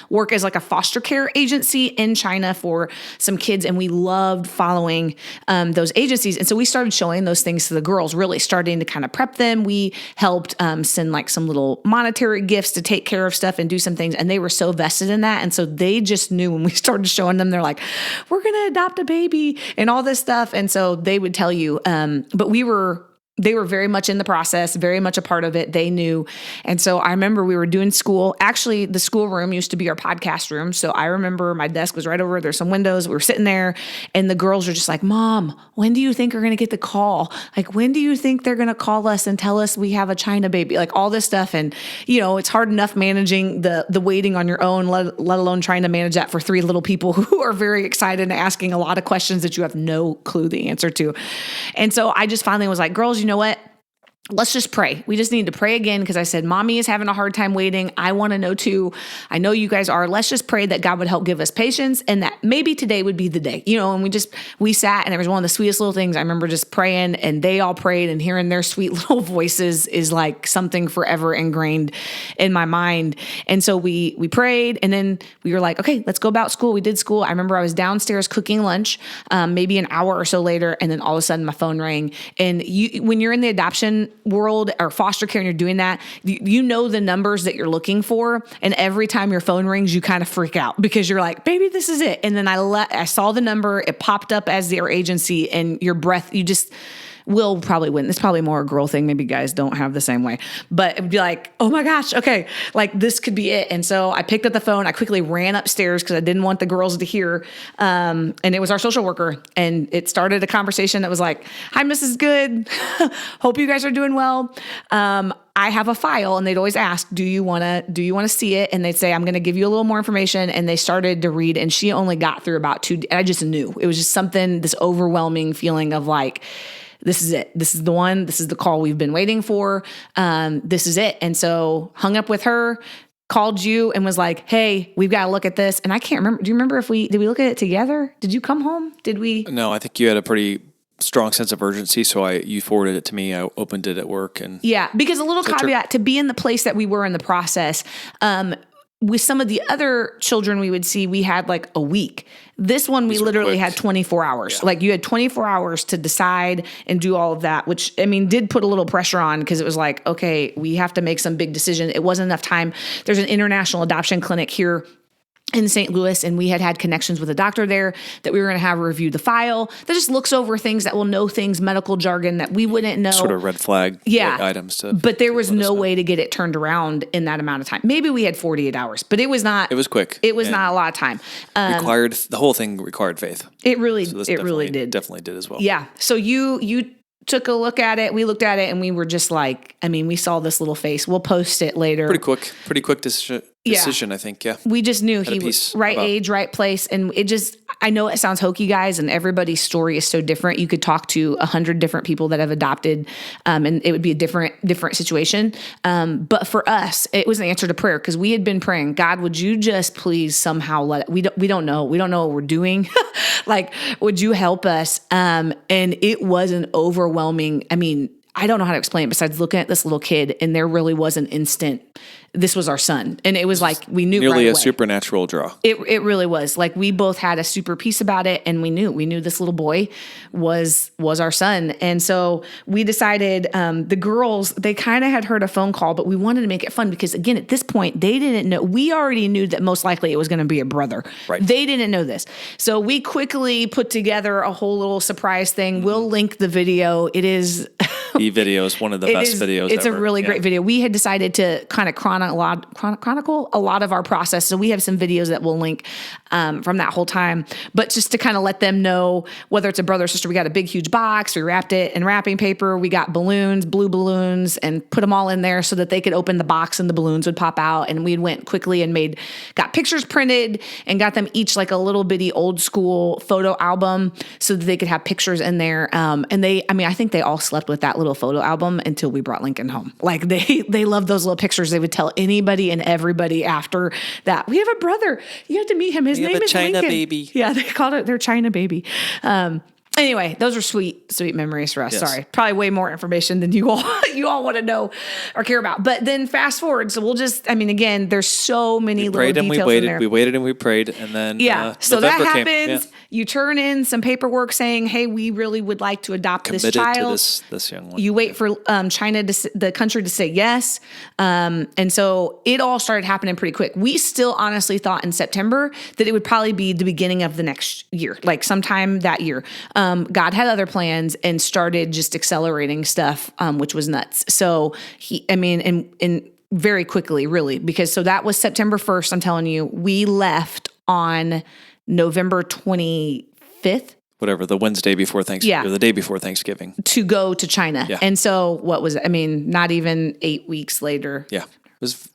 work as like a foster care agency in China for some kids. And we loved following those agencies. And so we started showing those things to the girls, really starting to kind of prep them. We helped send like some little monetary gifts to take care of stuff and do some things. And they were so vested in that. And so they just knew when we started showing them, they're like, we're going to adopt a baby and all this stuff. And so they would tell you, but they were very much in the process, very much a part of it. They knew. And so I remember we were doing school. Actually, the school room used to be our podcast room. So I remember my desk was right over. There's some windows. We were sitting there and the girls were just like, Mom, when do you think we're going to get the call? Like, when do you think they're going to call us and tell us we have a China baby? Like all this stuff. And, you know, it's hard enough managing the waiting on your own, let alone trying to manage that for 3 little people who are very excited and asking a lot of questions that you have no clue the answer to. And so I just finally was like, girls, you know what? Let's just pray. We just need to pray again because I said, Mommy is having a hard time waiting. I want to know too. I know you guys are. Let's just pray that God would help give us patience and that maybe today would be the day, you know, and we sat and it was one of the sweetest little things. I remember just praying and they all prayed and hearing their sweet little voices is like something forever ingrained in my mind. And so we prayed and then we were like, okay, let's go about school. We did school. I remember I was downstairs cooking lunch, maybe an hour or so later. And then all of a sudden my phone rang. And when you're in the adoption world or foster care and you're doing that, you know the numbers that you're looking for. And every time your phone rings, you kind of freak out because you're like, baby, this is it. And then I saw the number, it popped up as their agency and your breath, you just will probably win. It's probably more a girl thing. Maybe guys don't have the same way, but it'd be like, oh my gosh, okay, like this could be it. And so I picked up the phone. I quickly ran upstairs because I didn't want the girls to hear. And it was our social worker. And it started a conversation that was like, hi, Mrs. Good. Hope you guys are doing well. I have a file, and they'd always ask, do you want to see it? And they'd say, I'm going to give you a little more information. And they started to read, and she only got through about 2. And I just knew it was just something, this overwhelming feeling of like, this is it. This is the one. This is the call we've been waiting for. This is it. And so hung up with her, called you and was like, hey, we've got to look at this. And I can't remember. Do you remember did we look at it together? Did you come home? Did we? No, I think you had a pretty strong sense of urgency. So you forwarded it to me. I opened it at work. And yeah, because a little caveat to be in the place that we were in the process, with some of the other children we would see, we had like a week. This one, we literally had 24 hours. Yeah. Like you had 24 hours to decide and do all of that, which I mean, did put a little pressure on because it was like, okay, we have to make some big decision. It wasn't enough time. There's an international adoption clinic here in St. Louis, and we had connections with a doctor there that we were going to have review the file that just looks over things, that will know things, medical jargon that we wouldn't know. Sort of red flag items. But there was no way to get it turned around in that amount of time. Maybe we had 48 hours, but it was not. It was quick. It was not a lot of time. The whole thing required faith. It really did. Definitely did as well. Yeah. So you took a look at it. We looked at it and we were just like, I mean, we saw this little face. We'll post it later. Pretty quick decision, I think. Yeah. We just knew he was right age, right place. And it just, I know it sounds hokey, guys, and everybody's story is so different. You could talk to 100 different people that have adopted, and it would be a different situation. But for us, it was an answer to prayer because we had been praying, God, would you just please somehow we don't know what we're doing. Like, would you help us? And it was an overwhelming, I mean, I don't know how to explain it besides looking at this little kid, and there really was an instant, this was our son. And it was like, we knew nearly right a away. Supernatural draw. It really was. Like, we both had a super peace about it, and we knew this little boy was our son. And so we decided, the girls, they kind of had heard a phone call, but we wanted to make it fun because, again, at this point, they didn't know. We already knew that most likely it was going to be a brother. Right. They didn't know this. So we quickly put together a whole little surprise thing. Mm-hmm. We'll link the video. It is... E-video is one of the best videos It's ever. A really great video. We had decided to kind of chronicle a lot of our process. So we have some videos that we'll link from that whole time. But just to kind of let them know, whether it's a brother or sister, we got a big, huge box. We wrapped it in wrapping paper. We got balloons, blue balloons, and put them all in there so that they could open the box and the balloons would pop out. And we went quickly and got pictures printed and got them each like a little bitty old school photo album so that they could have pictures in there. And I think they all slept with that little photo album until we brought Lincoln home. Like they loved those little pictures. They would tell anybody and everybody after that, we have a brother. You have to meet him. His name is China Lincoln. baby. Yeah, they called it their China baby. Anyway, those are sweet memories for us. Yes. Sorry, probably way more information than you all want to know or care about. But then fast forward, so we'll just, again, there's so many little details in there. We waited and we prayed, and then so that November happens. Came. You turn in some paperwork saying, "Hey, we really would like to adopt Committed this child." to this young one. You wait for China the country to say yes, and so it all started happening pretty quick. We still honestly thought in September that it would probably be the beginning of the next year, like sometime that year. God had other plans and started just accelerating stuff, which was nuts. So and very quickly, really, because so that was September 1st. I'm telling you, we left on November 25th. Whatever, the Wednesday before Thanksgiving, or the day before Thanksgiving. To go to China. Yeah. And so what was it? Not even 8 weeks later. Yeah.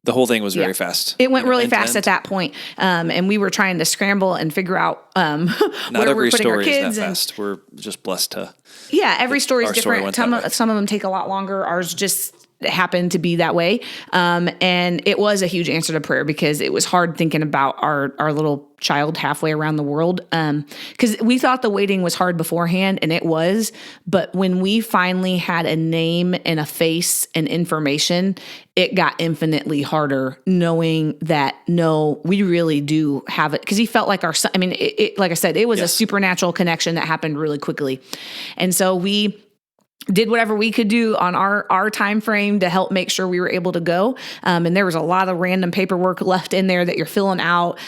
The whole thing was very fast. It went really fast at that point. And we were trying to scramble and figure out Not where every we're putting our story kids. is that fast. We're just blessed to. Yeah, every story is Our story different. went that way. Some of them take a lot longer. Ours just happened to be that way. And it was a huge answer to prayer because it was hard thinking about our little child halfway around the world. Because we thought the waiting was hard beforehand, and it was. But when we finally had a name and a face and information, it got infinitely harder knowing that, no, we really do have it. Because he felt like our son. Like I said, it was a supernatural connection that happened really quickly. And so we did whatever we could do on our time frame to help make sure we were able to go. And there was a lot of random paperwork left in there that you're filling out.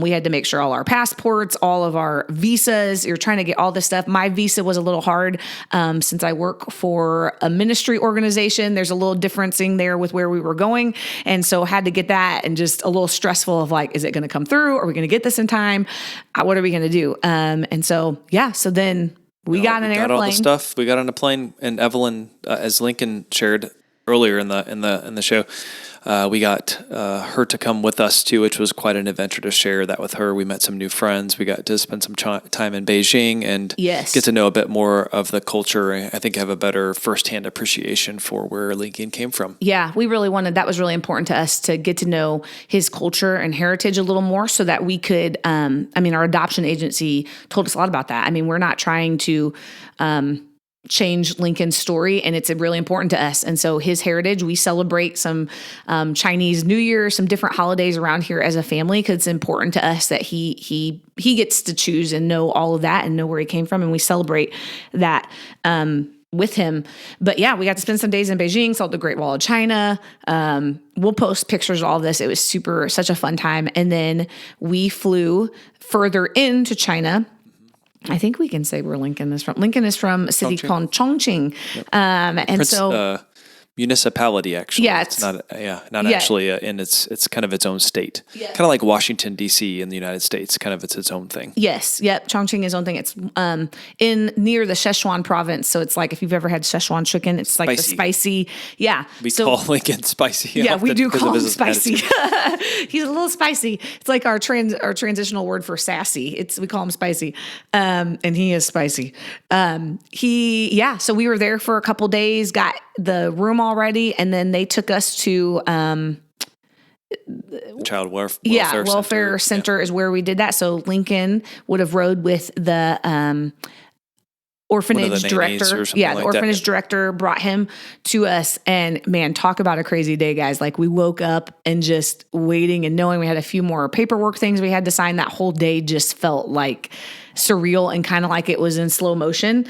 We had to make sure all our passports, all of our visas, you're trying to get all this stuff. My visa was a little hard since I work for a ministry organization. There's a little differencing there with where we were going. And so had to get that, and just a little stressful of like, is it going to come through? Are we going to get this in time? What are we going to do? And so then we got an airplane. Got all the stuff. We got on a plane, and Evelyn, as Lincoln shared earlier in the show, we got her to come with us too, which was quite an adventure to share that with her. We met some new friends. We got to spend some time in Beijing and get to know a bit more of the culture. I think have a better firsthand appreciation for where Lincoln came from. Yeah, we really wanted, that was really important to us to get to know his culture and heritage a little more so that we could, our adoption agency told us a lot about that. We're not trying to, change Lincoln's story, and it's really important to us. And so his heritage, we celebrate some Chinese New Year, some different holidays around here as a family, because it's important to us that he gets to choose and know all of that and know where he came from, and we celebrate that with him. But yeah, we got to spend some days in Beijing, saw the Great Wall of China. We'll post pictures of all of this. It was such a fun time. And then we flew further into China. I think we can say where Lincoln is from. Lincoln is from a city called Chongqing. Yep. Municipality, actually. Yeah, it's not actually in it's kind of its own state. Yeah. Kind of like Washington D.C. in the United States. Kind of it's own thing. Yes, yep. Chongqing is its own thing. It's in near the Sichuan province, so it's like if you've ever had Sichuan chicken, it's like the spicy. Yeah, we call Lincoln spicy. Yeah, we do call him spicy. He's a little spicy. It's like our transitional word for sassy. We call him spicy, and he is spicy. So we were there for a couple days, got the room already, and then they took us to child welfare center is where we did that. So Lincoln would have rode with the orphanage director. The orphanage director brought him to us, and man, talk about a crazy day, guys. Like, we woke up and just waiting and knowing we had a few more paperwork things we had to sign. That whole day just felt like surreal and kind of like it was in slow motion.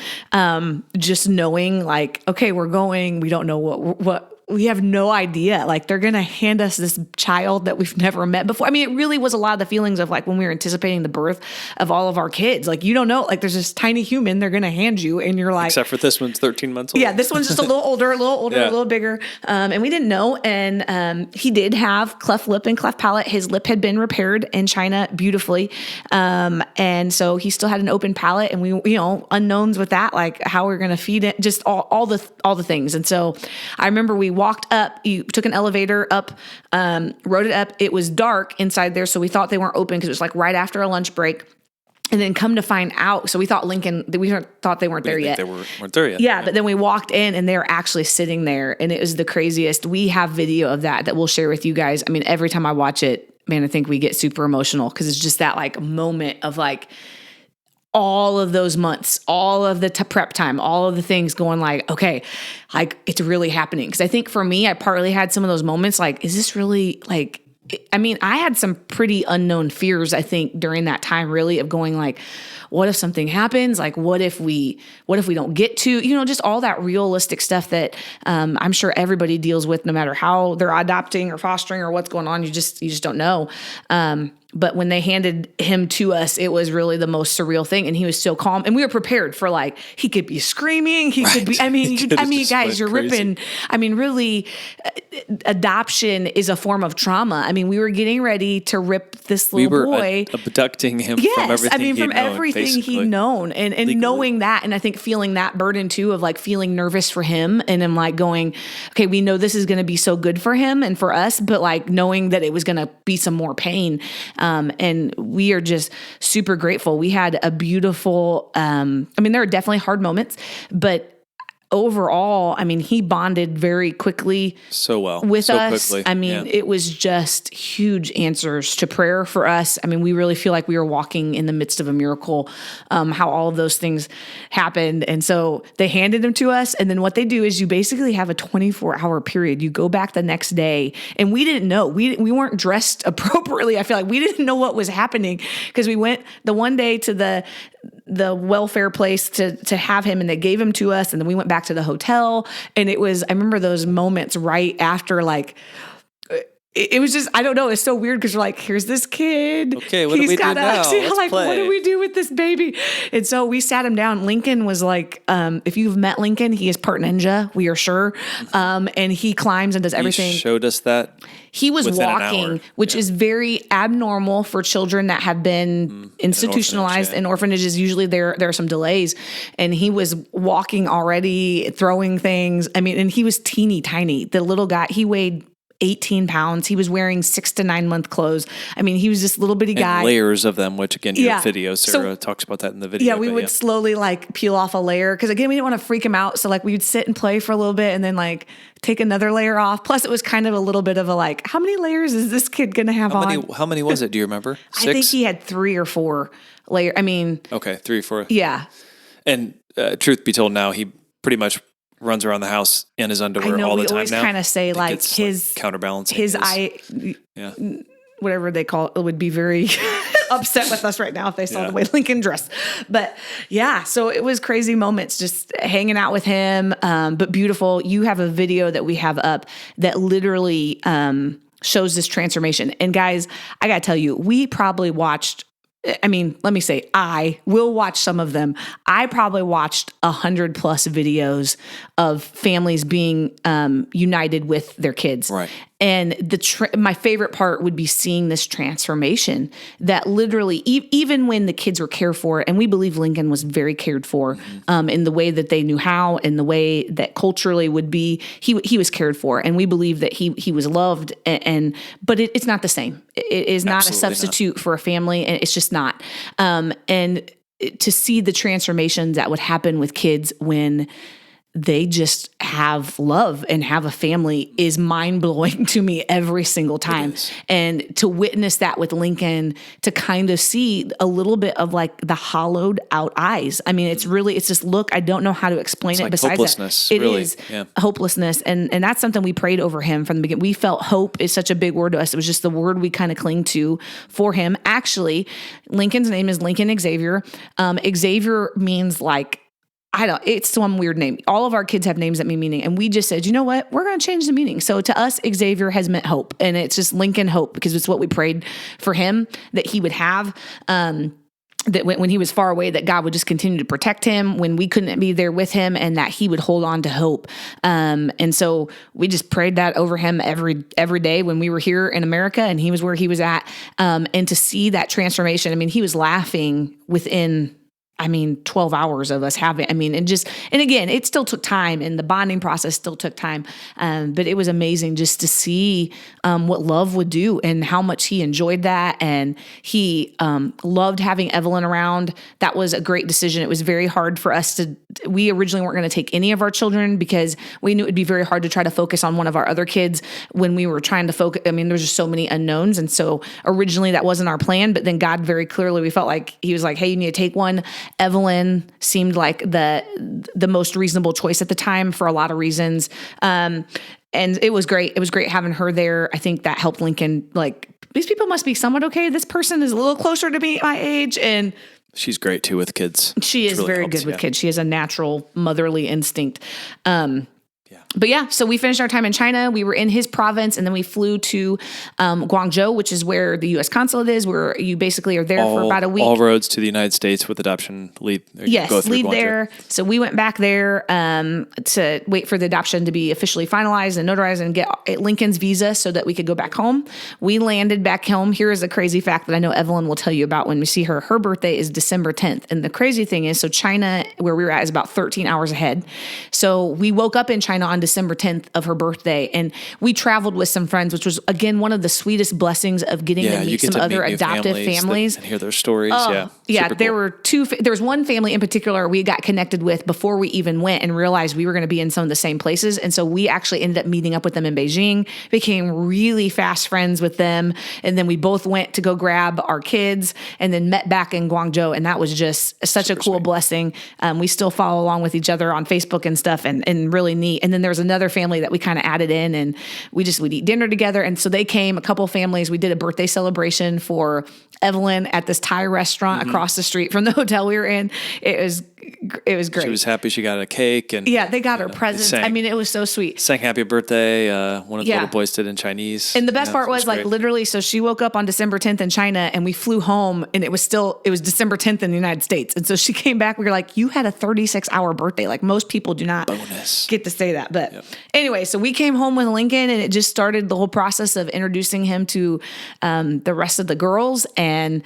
Just knowing like, okay, we're going, we don't know we have no idea. Like, they're going to hand us this child that we've never met before. I mean, it really was a lot of the feelings of like when we were anticipating the birth of all of our kids. Like, you don't know, like there's this tiny human they're going to hand you and you're like, except for this one's 13 months old. Yeah, this one's just a little older, Yeah. a little bigger. And we didn't know. And he did have cleft lip and cleft palate. His lip had been repaired in China beautifully. And so he still had an open palate, and we, unknowns with that, like how we're going to feed it, just all the things. And so I remember we walked up, you took an elevator up, rode it up. It was dark inside there. So we thought they weren't open because it was like right after a lunch break. And then come to find out, so we thought thought they weren't there yet. They weren't there yet. Yeah, but then we walked in and they were actually sitting there, and it was the craziest. We have video of that we'll share with you guys. I mean, every time I watch it, man, I think we get super emotional because it's just that like moment of like all of those months, all of the prep time, all of the things going like, okay, like it's really happening. Because I think for me, I partly had some of those moments like, is this really like, I mean, I had some pretty unknown fears, I think, during that time, really, of going like, what if something happens? Like, what if we don't get to, just all that realistic stuff that I'm sure everybody deals with, no matter how they're adopting or fostering or what's going on. You just don't know. But when they handed him to us, it was really the most surreal thing. And he was so calm. And we were prepared for like, he could be screaming. He could be, guys, you're crazy. Ripping. I mean, really, adoption is a form of trauma. I mean, we were getting ready to rip this little boy. Abducting him from everything he'd known. And legally. Knowing that, and I think feeling that burden too of like feeling nervous for him. And I'm like going, okay, we know this is going to be so good for him and for us, but like knowing that it was going to be some more pain. And we are just super grateful. We had a beautiful, there are definitely hard moments, but overall, I mean, he bonded very quickly so well with us. Quickly. I mean, It was just huge answers to prayer for us. I mean, we really feel like we were walking in the midst of a miracle, how all of those things happened. And so they handed him to us. And then what they do is you basically have a 24-hour period. You go back the next day, and we didn't know. We weren't dressed appropriately. I feel like we didn't know what was happening because we went the one day to the welfare place to have him, and they gave him to us, and then we went back to the hotel, and I remember those moments right after, like, it was just, I don't know, it's so weird because you're like, here's this kid. Okay, what do we do now? Let's like, play. What do we do with this baby? And so we sat him down. Lincoln was like, if you've met Lincoln, he is part ninja, we are sure. And he climbs and does everything. He showed us that. He was walking, which is very abnormal for children that have been institutionalized in orphanages. Usually there are some delays, and he was walking already, throwing things. I mean, and he was teeny tiny. The little guy, he weighed 18 pounds. He was wearing 6 to 9 month clothes. I mean, he was this little bitty guy. And layers of them, which again, your video, Sarah talks about that in the video. Yeah, we would slowly like peel off a layer. Cause again, we didn't want to freak him out. So like we would sit and play for a little bit and then like take another layer off. Plus it was kind of a little bit of a like, how many layers is this kid going to have on? How many was it? Do you remember? 6? I think he had 3 or 4 layers. I mean. Okay, 3 or 4. Yeah. And truth be told, now he pretty much runs around the house in his underwear all the time now. We always kind of say like his counterbalancing. Whatever they call it, would be very upset with us right now if they saw the way Lincoln dressed. But yeah, so it was crazy moments just hanging out with him, but beautiful. You have a video that we have up that literally shows this transformation. And guys, I got to tell you, we probably watched, let me say, I will watch some of them. I probably watched 100+ videos of families being united with their kids. Right. And my favorite part would be seeing this transformation that literally, even when the kids were cared for, and we believe Lincoln was very cared for in the way that they knew how, in the way that culturally would be, he was cared for. And we believe that he was loved, but it's not the same. It is not a substitute for a family, and it's just not. And to see the transformations that would happen with kids when they just have love and have a family is mind-blowing to me every single time. And to witness that with Lincoln, to kind of see a little bit of like the hollowed out eyes. I mean, it's this look, I don't know how to explain it like besides hopelessness, that. It really. is hopelessness. And that's something we prayed over him from the beginning. We felt hope is such a big word to us. It was just the word we kind of cling to for him. Actually, Lincoln's name is Lincoln Xavier. Xavier means like it's some weird name. All of our kids have names that mean meaning. And we just said, you know what? We're going to change the meaning. So to us, Xavier has meant hope. And it's just Lincoln Hope because it's what we prayed for him that he would have. That when he was far away, that God would just continue to protect him when we couldn't be there with him, and that he would hold on to hope. And so we just prayed that over him every day when we were here in America and he was where he was at. And to see that transformation, I mean, he was laughing within 12 hours of us having, and again, it still took time and the bonding process still took time. But it was amazing just to see what love would do and how much he enjoyed that. And he loved having Evelyn around. That was a great decision. It was very hard for us we originally weren't going to take any of our children because we knew it would be very hard to try to focus on one of our other kids when we were trying to focus. There's just so many unknowns. And so originally that wasn't our plan, but then God very clearly, we felt like he was like, hey, you need to take one. Evelyn seemed like the most reasonable choice at the time for a lot of reasons. And it was great. It was great having her there. I think that helped Lincoln, like, these people must be somewhat okay. This person is a little closer to me, my age. And she's great too with kids. She is really very good with kids. She has a natural motherly instinct. But yeah, so we finished our time in China. We were in his province, and then we flew to Guangzhou, which is where the U.S. consulate is, where you basically are there for about a week. All roads to the United States with adoption lead. Yes, lead Guangzhou. There. So we went back there to wait for the adoption to be officially finalized and notarized and get Lincoln's visa so that we could go back home. We landed back home. Here is a crazy fact that I know Evelyn will tell you about when we see her. Her birthday is December 10th. And the crazy thing is, so China, where we were at, is about 13 hours ahead. So we woke up in China on December 10th of her birthday, and we traveled with some friends, which was again one of the sweetest blessings of getting to meet some other adoptive families and hear their stories. There were there was one family in particular we got connected with before we even went and realized we were going to be in some of the same places, and so we actually ended up meeting up with them in Beijing, became really fast friends with them, and then we both went to go grab our kids and then met back in Guangzhou, and that was just such a cool blessing. We still follow along with each other on Facebook and stuff, and really neat. And then there was another family that we kind of added in, and we'd eat dinner together. And so they came, a couple families. We did a birthday celebration for Evelyn at this Thai restaurant across the street from the hotel we were in. It was great. She was happy she got a cake, and they got her presents. It was so sweet. Sang happy birthday. One of the little boys did in Chinese. And the best part was like literally, so she woke up on December 10th in China, and we flew home, and it was December 10th in the United States. And so she came back. We were like, you had a 36-hour birthday. Like most people do not get to say that. But anyway, so we came home with Lincoln, and it just started the whole process of introducing him to the rest of the girls and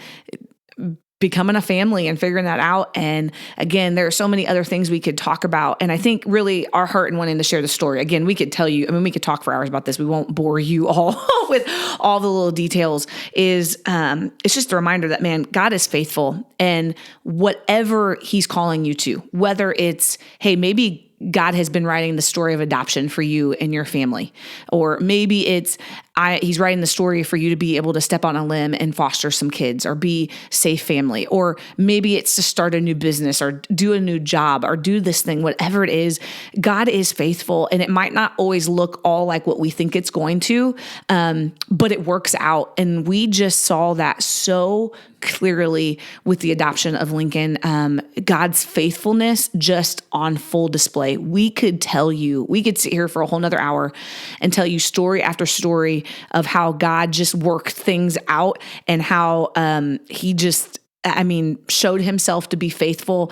becoming a family and figuring that out. And again, there are so many other things we could talk about. And I think really our heart in wanting to share the story, again, we could tell you, we could talk for hours about this. We won't bore you all with all the little details, is it's just a reminder that, man, God is faithful, and whatever he's calling you to, whether it's, hey, maybe God has been writing the story of adoption for you and your family, or maybe it's he's writing the story for you to be able to step on a limb and foster some kids or be safe family, or maybe it's to start a new business or do a new job or do this thing, whatever it is. God is faithful, and it might not always look all like what we think it's going to, but it works out. And we just saw that so clearly with the adoption of Lincoln, God's faithfulness just on full display. We could sit here for a whole nother hour and tell you story after story of how God just worked things out and how he just showed himself to be faithful.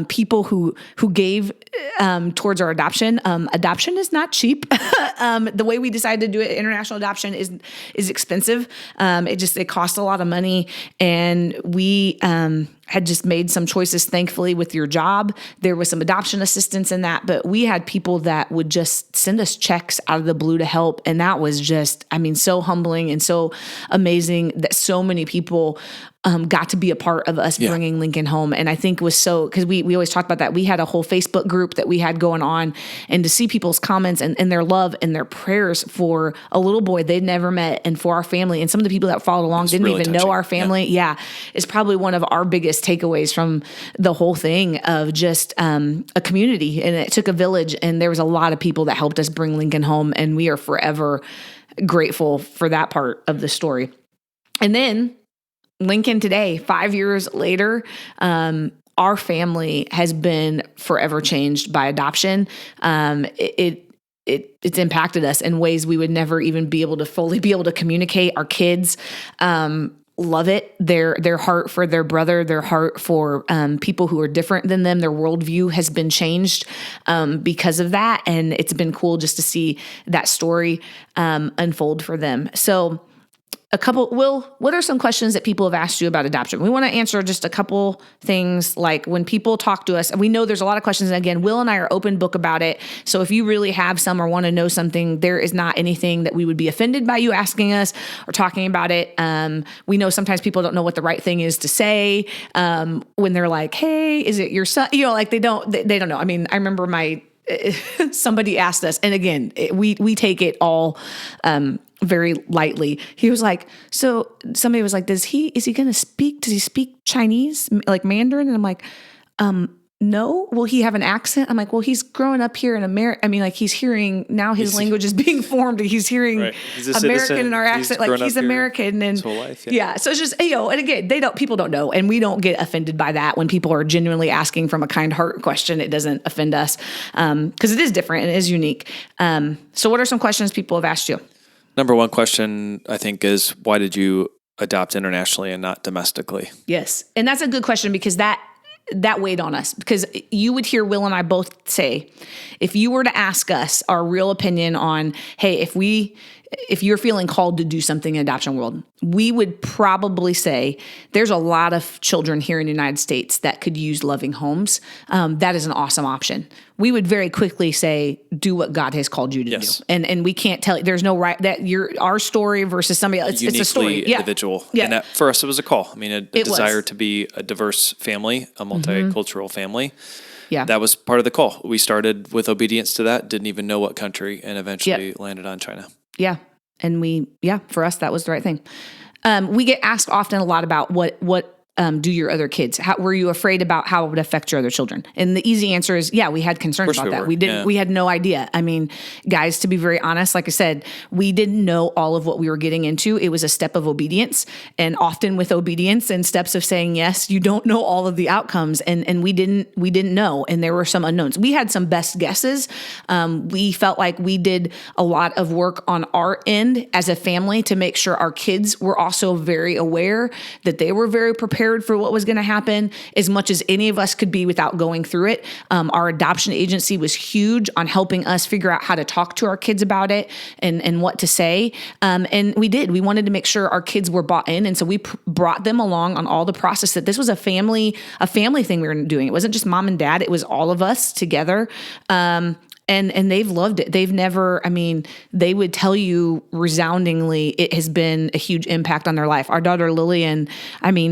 People who gave towards our adoption. Adoption is not cheap. The way we decided to do it, international adoption, is expensive. It costs a lot of money, and we had just made some choices, thankfully, with your job. There was some adoption assistance in that, but we had people that would just send us checks out of the blue to help. And that was just, so humbling and so amazing that so many people got to be a part of us bringing Lincoln home. And I think was so, because we always talked about that. We had a whole Facebook group that we had going on, and to see people's comments and their love and their prayers for a little boy they'd never met and for our family. And some of the people that followed along didn't really even know our family. Yeah. Is probably one of our biggest takeaways from the whole thing of just a community. And it took a village, and there was a lot of people that helped us bring Lincoln home. And we are forever grateful for that part of the story. And then Lincoln today, 5 years later, our family has been forever changed by adoption. It's impacted us in ways we would never even be able to fully be able to communicate. Our kids love it. Their heart for their brother, their heart for people who are different than them, their worldview has been changed because of that. And it's been cool just to see that story unfold for them. So Will, what are some questions that people have asked you about adoption? We want to answer just a couple things, like when people talk to us, and we know there's a lot of questions. And again, Will and I are open book about it. So if you really have some or want to know something, there is not anything that we would be offended by you asking us or talking about it. We know sometimes people don't know what the right thing is to say when they're like, "Hey, is it your son?" Like they don't know. I mean, I remember somebody asked us, and again, we take it all very lightly. He was like, so somebody was like, is he going to speak? Does he speak Chinese, like Mandarin? And I'm like, no. Will he have an accent? I'm like, well, he's growing up here in America. I mean, like he's hearing now his language is being formed. He's hearing American in our accent. Like he's American and his whole life. Yeah. So it's just, and again, people don't know. And we don't get offended by that when people are genuinely asking from a kind heart question. It doesn't offend us because it is different and it is unique. So what are some questions people have asked you? Number one question, I think, is why did you adopt internationally and not domestically? Yes. And that's a good question because that weighed on us, because you would hear Will and I both say, if you were to ask us our real opinion on, hey, if you're feeling called to do something in adoption world, we would probably say there's a lot of children here in the United States that could use loving homes. That is an awesome option. We would very quickly say, do what God has called you to do. And we can't tell you, there's no right that our story versus somebody else. It's a story. Individual. Yeah. And that, for us, it was a call. I mean, a desire to be a diverse family, a multicultural family. Yeah. That was part of the call. We started with obedience to that, didn't even know what country, and eventually landed on China. Yeah. And for us, that was the right thing. We get asked often a lot about what do your other kids? Were you afraid about how it would affect your other children? And the easy answer is, yeah, we had concerns about that. We didn't. We had no idea. I mean, guys, to be very honest, like I said, we didn't know all of what we were getting into. It was a step of obedience, and often with obedience and steps of saying yes, you don't know all of the outcomes, and we didn't know, and there were some unknowns. We had some best guesses. We felt like we did a lot of work on our end as a family to make sure our kids were also very aware, that they were very prepared for what was going to happen, as much as any of us could be without going through it. Our adoption agency was huge on helping us figure out how to talk to our kids about it and what to say. And we did. We wanted to make sure our kids were bought in. And so we brought them along on all the process, that this was a family thing we were doing. It wasn't just mom and dad. It was all of us together. And they've loved it. They've never, they would tell you resoundingly, it has been a huge impact on their life. Our daughter Lillian,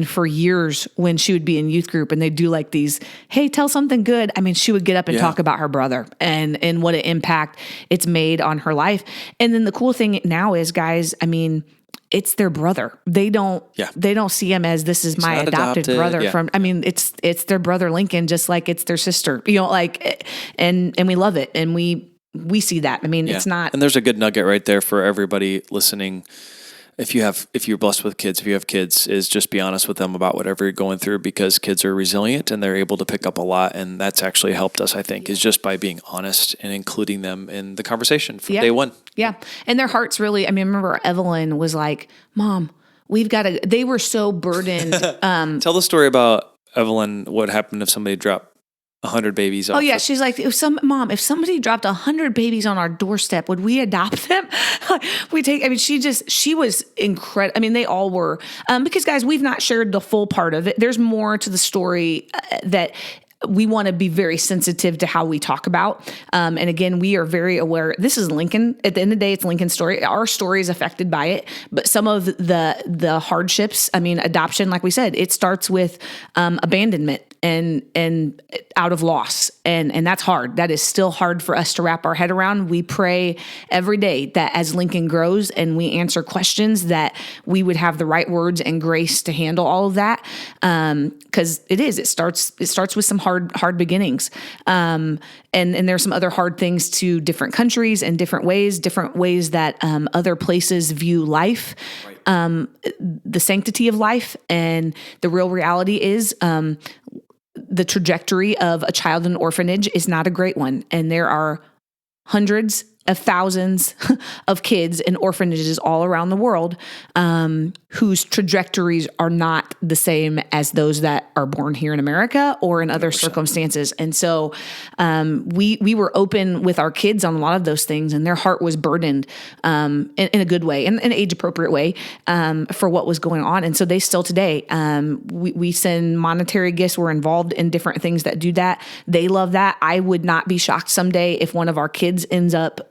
for years when she would be in youth group and they'd do like these, hey, tell something good. She would get up and talk about her brother and what an impact it's made on her life. And then the cool thing now is, guys, it's their brother. They don't see him as, this is my adopted brother from, it's their brother Lincoln, just like it's their sister, and we love it. And we see that. It's not. And there's a good nugget right there for everybody listening. If you're blessed with kids, if you have kids, is just be honest with them about whatever you're going through, because kids are resilient and they're able to pick up a lot. And that's actually helped us, I think, is just by being honest and including them in the conversation from day one. Yeah. And their hearts really, I remember Evelyn was like, Mom, they were so burdened. Tell the story about Evelyn, what happened if somebody dropped 100 babies off. Oh yeah, she's like, if somebody dropped 100 babies on our doorstep, would we adopt them? She was incredible. They all were. Because guys, we've not shared the full part of it. There's more to the story that we want to be very sensitive to how we talk about. And again, we are very aware. This is Lincoln. At the end of the day, it's Lincoln's story. Our story is affected by it. But some of the hardships, adoption, like we said, it starts with abandonment and out of loss. And that's hard. That is still hard for us to wrap our head around. We pray every day that as Lincoln grows and we answer questions, that we would have the right words and grace to handle all of that. Because it starts with some hard beginnings. And there's some other hard things to different countries and different ways that other places view life, the sanctity of life. And the real reality is, the trajectory of a child in an orphanage is not a great one. And there are hundreds of thousands of kids in orphanages all around the world whose trajectories are not the same as those that are born here in America or in other circumstances. And so we were open with our kids on a lot of those things, and their heart was burdened in a good way, in an age-appropriate way, for what was going on. And so they still today, we send monetary gifts. We're involved in different things that do that. They love that. I would not be shocked someday if one of our kids ends up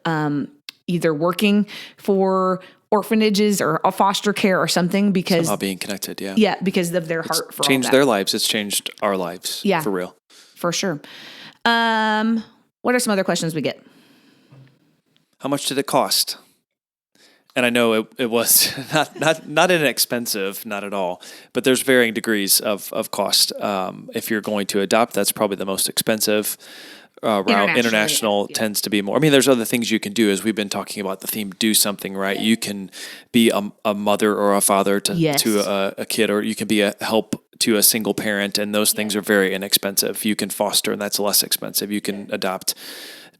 either working for orphanages or a foster care or something, because somehow being connected. Yeah. Because of their heart for changed all that. Their lives. It's changed our lives. Yeah. For real. For sure. What are some other questions we get? How much did it cost? And I know it was not inexpensive, not at all, but there's varying degrees of cost. If you're going to adopt, that's probably the most expensive. Route. International tends to be more. I mean, there's other things you can do, as we've been talking about the theme, do something, right? You can be a mother or a father to a kid, or you can be a help to a single parent, and those things are very inexpensive. You can foster, and that's less expensive. You can adopt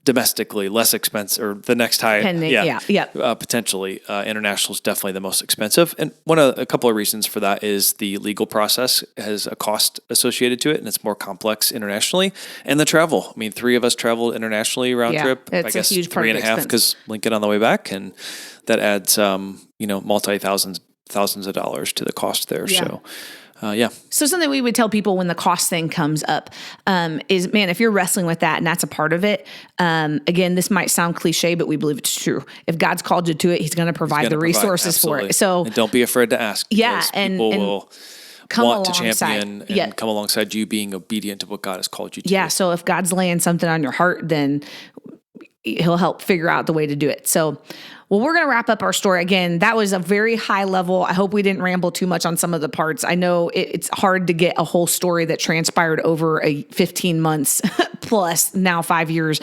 domestically, less expensive, or the next high. Potentially. International is definitely the most expensive. And a couple of reasons for that is the legal process has a cost associated to it, and it's more complex internationally. And the travel. I mean, 3 of us traveled internationally round trip. It's I guess a huge part 3.5 because Lincoln on the way back, and that adds thousands of dollars to the cost there. Yeah. So, So something we would tell people when the cost thing comes up is, man, if you're wrestling with that and that's a part of it, again, this might sound cliche, but we believe it's true. If God's called you to it, He's going to provide the resources for it. So, and don't be afraid to ask. People will want to champion and come alongside you being obedient to what God has called you to. Yeah. So if God's laying something on your heart, then He'll help figure out the way to do it. So, well, we're going to wrap up our story. Again, that was a very high level. I hope we didn't ramble too much on some of the parts. I know it's hard to get a whole story that transpired over 15 months plus, now 5 years,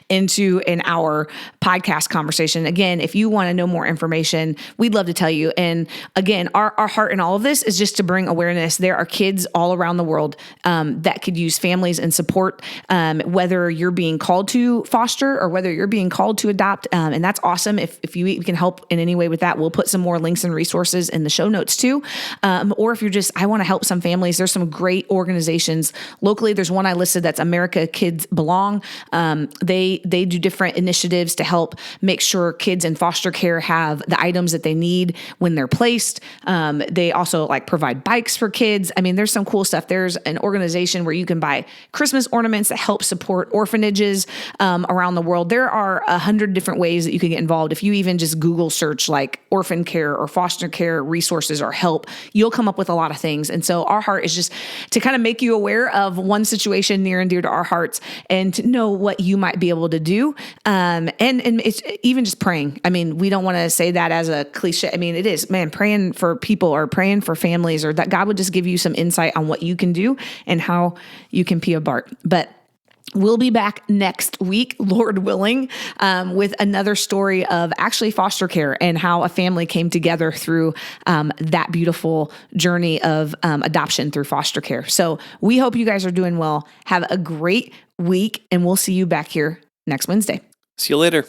into an hour podcast conversation. Again, if you want to know more information, we'd love to tell you. And again, our heart in all of this is just to bring awareness. There are kids all around the world that could use families and support, whether you're being called to foster or whether you're being called to adopt. And that's awesome. If we can help in any way with that, we'll put some more links and resources in the show notes too. Or if you're just, I want to help some families, there's some great organizations locally. There's one I listed that's America Kids Belong. They do different initiatives to help make sure kids in foster care have the items that they need when they're placed. They also provide bikes for kids. I mean, there's some cool stuff. There's an organization where you can buy Christmas ornaments that help support orphanages around the world. There are 100 different ways that you can get involved. If you even just Google search orphan care or foster care resources or help, you'll come up with a lot of things. And so our heart is just to kind of make you aware of one situation near and dear to our hearts and to know what you might be able to do. And it's even just praying. I mean, we don't want to say that as a cliche. I mean, it is, man, praying for people or praying for families, or that God would just give you some insight on what you can do and how you can be a part. But we'll be back next week, Lord willing, with another story of actually foster care and how a family came together through that beautiful journey of adoption through foster care. So we hope you guys are doing well. Have a great week, and we'll see you back here next Wednesday. See you later.